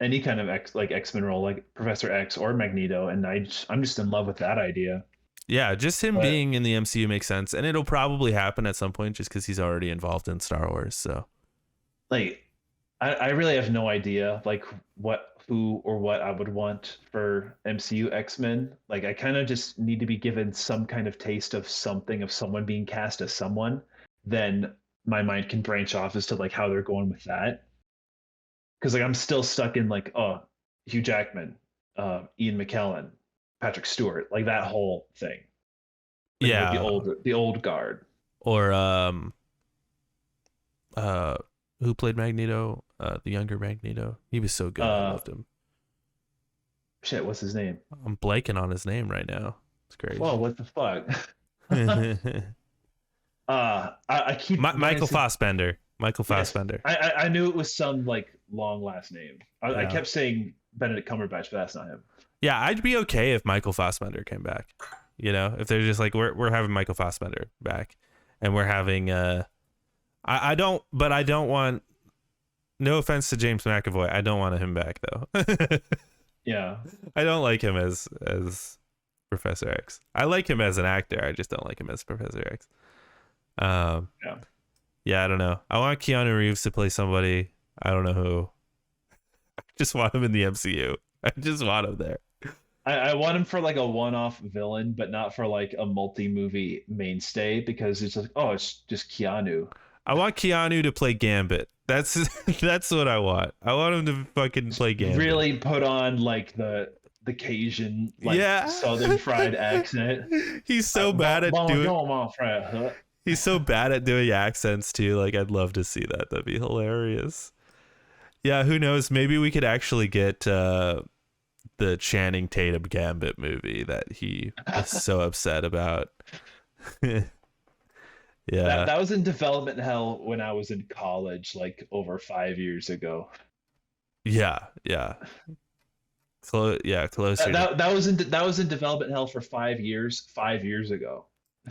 any kind of X-Men role, like Professor X or Magneto, and I'm just in love with that idea. Yeah, just him being in the MCU makes sense, and it'll probably happen at some point just because he's already involved in Star Wars. So, like, I really have no idea like who or what I would want for MCU X-Men. Like, I kind of just need to be given some kind of taste of something, of someone being cast as someone, then my mind can branch off as to like how they're going with that. Because like I'm still stuck in like, Hugh Jackman, Ian McKellen, Patrick Stewart, like that whole thing. Like, yeah, the old guard. Or who played Magneto? The younger Magneto. He was so good. I loved him. Shit, what's his name? I'm blanking on his name right now. It's crazy. Whoa, what the fuck? I keep Michael Fassbender. Michael Fassbender. Yes. I knew it was some like long last name. I kept saying Benedict Cumberbatch, but that's not him. Yeah, I'd be okay if Michael Fassbender came back. If they're just like, we're having Michael Fassbender back, and we're having I don't want, no offense to James McAvoy, I don't want him back though. Yeah. I don't like him as Professor X. I like him as an actor. I just don't like him as Professor X. Yeah, I don't know. I want Keanu Reeves to play somebody. I don't know who. I just want him in the MCU. I just want him there. I want him for like a one-off villain, but not for like a multi-movie mainstay because it's like, oh, it's just Keanu. I want Keanu to play Gambit. That's that's what I want. I want him to fucking play Gambit. Really put on like the Cajun like Yeah. Southern fried accent. He's so bad at doing. Fried. He's so bad at doing accents too. Like, I'd love to see that. That'd be hilarious. Yeah, who knows? Maybe we could actually get the Channing Tatum Gambit movie that he was so upset about. Yeah. That was in development hell when I was in college, like over 5 years ago. Yeah. Yeah. Closer. That was in development hell for 5 years. 5 years ago.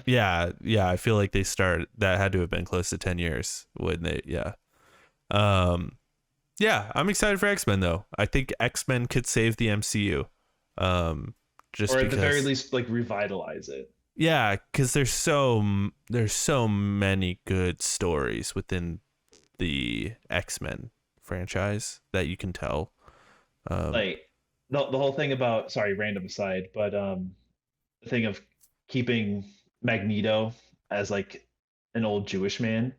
Yeah. I feel like that had to have been close to 10 years when they. Yeah. Yeah, I'm excited for X-Men though. I think X-Men could save the MCU. Just or at because, the very least, like revitalize it. yeah, because there's so many good stories within the X-Men franchise that you can tell. Like the whole thing about, sorry, random aside, but the thing of keeping Magneto as like an old Jewish man,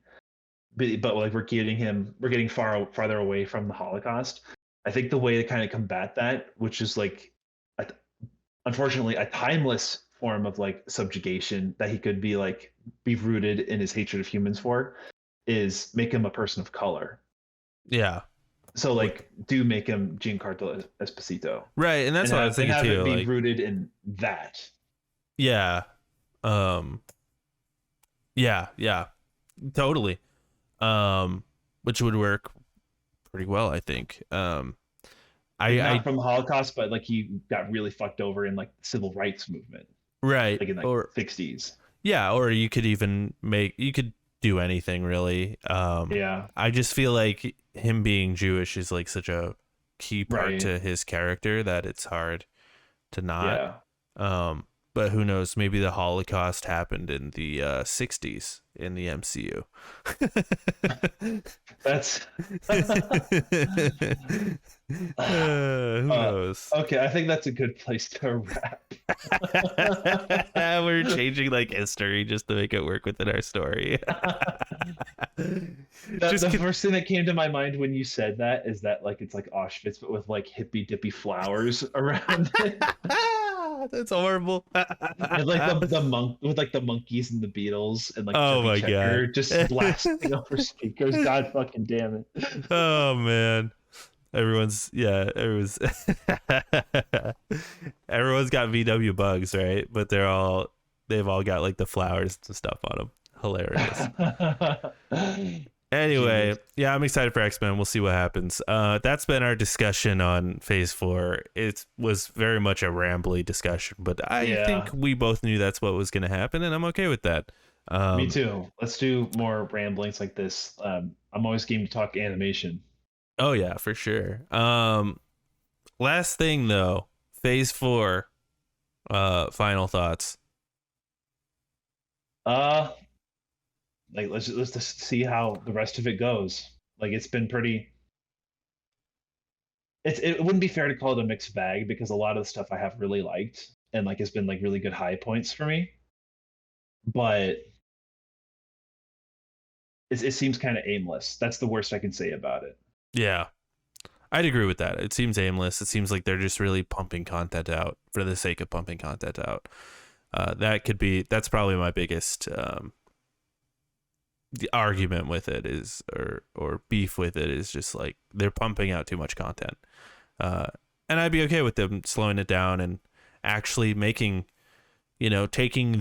but like we're getting farther away from the Holocaust. I think the way to kind of combat that, which is like unfortunately a timeless form of like subjugation that he could be rooted in his hatred of humans for, is make him a person of color. Yeah. So like, do make him Giancarlo Esposito. Right, and that's what I was thinking too. Be rooted in that. Yeah. Yeah. Totally. Which would work pretty well, I think. Not from the Holocaust, but like he got really fucked over in like the civil rights movement. Right. Like in like 60s. Yeah, or you could even do anything really. Yeah. I just feel like him being Jewish is like such a key part to his character that it's hard to not. Yeah. But who knows? Maybe the Holocaust happened in the 60s in the MCU. That's who knows? Okay, I think that's a good place to wrap. We're changing like history just to make it work within our story. The first thing that came to my mind when you said that is that like it's like Auschwitz but with like hippy dippy flowers around it. That's horrible. And like the monk with like the monkeys and the Beatles and like oh my god, just blasting over speakers. God fucking damn it. Oh man. Everyone's got VW bugs, right? But they've all got like the flowers and stuff on them. Hilarious. Anyway, yeah, I'm excited for X-Men. We'll see what happens. That's been our discussion on Phase 4. It was very much a rambly discussion, but I think we both knew that's what was going to happen, and I'm okay with that. Me too. Let's do more ramblings like this. I'm always game to talk animation. Oh yeah, for sure. Last thing though, Phase 4. Final thoughts. Like let's just see how the rest of it goes. Like it's been pretty. It wouldn't be fair to call it a mixed bag because a lot of the stuff I have really liked and like has been like really good high points for me. But it seems kind of aimless. That's the worst I can say about it. Yeah, I'd agree with that. It seems aimless. It seems like they're just really pumping content out for the sake of pumping content out. That's probably my biggest the argument with it is, or beef with it is just like they're pumping out too much content. And I'd be okay with them slowing it down and actually making, taking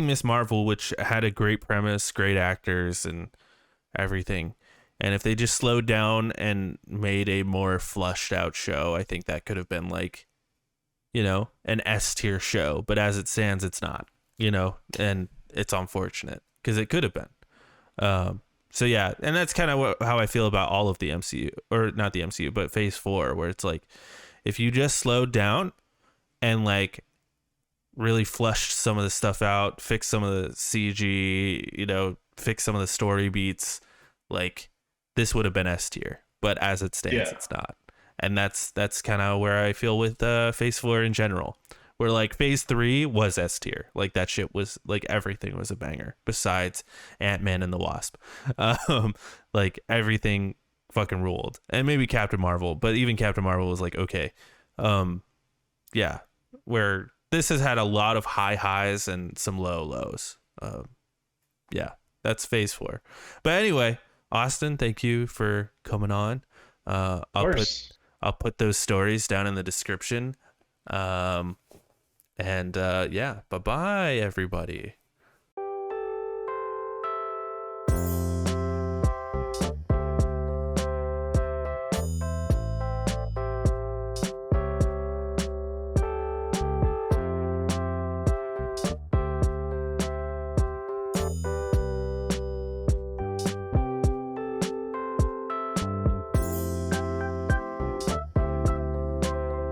Miss Marvel, which had a great premise, great actors and everything. And if they just slowed down and made a more flushed out show, I think that could have been like, an S tier show. But as it stands, it's not, and it's unfortunate because it could have been. So yeah, and that's kind of how I feel about all of the MCU, or not the MCU, but Phase 4, where it's like, if you just slowed down and like really flushed some of the stuff out, fix some of the CG, fix some of the story beats, like this would have been S tier. But as it stands, it's not. And that's kind of where I feel with Phase 4 in general. Where like Phase 3 was S tier, like that shit was like everything was a banger besides Ant-Man and the Wasp. Like everything fucking ruled, and maybe Captain Marvel, but even Captain Marvel was like okay. Yeah, where this has had a lot of high highs and some low lows. Yeah, that's Phase 4. But anyway, Austin, thank you for coming on. Of course. I'll put those stories down in the description. And yeah, bye bye everybody.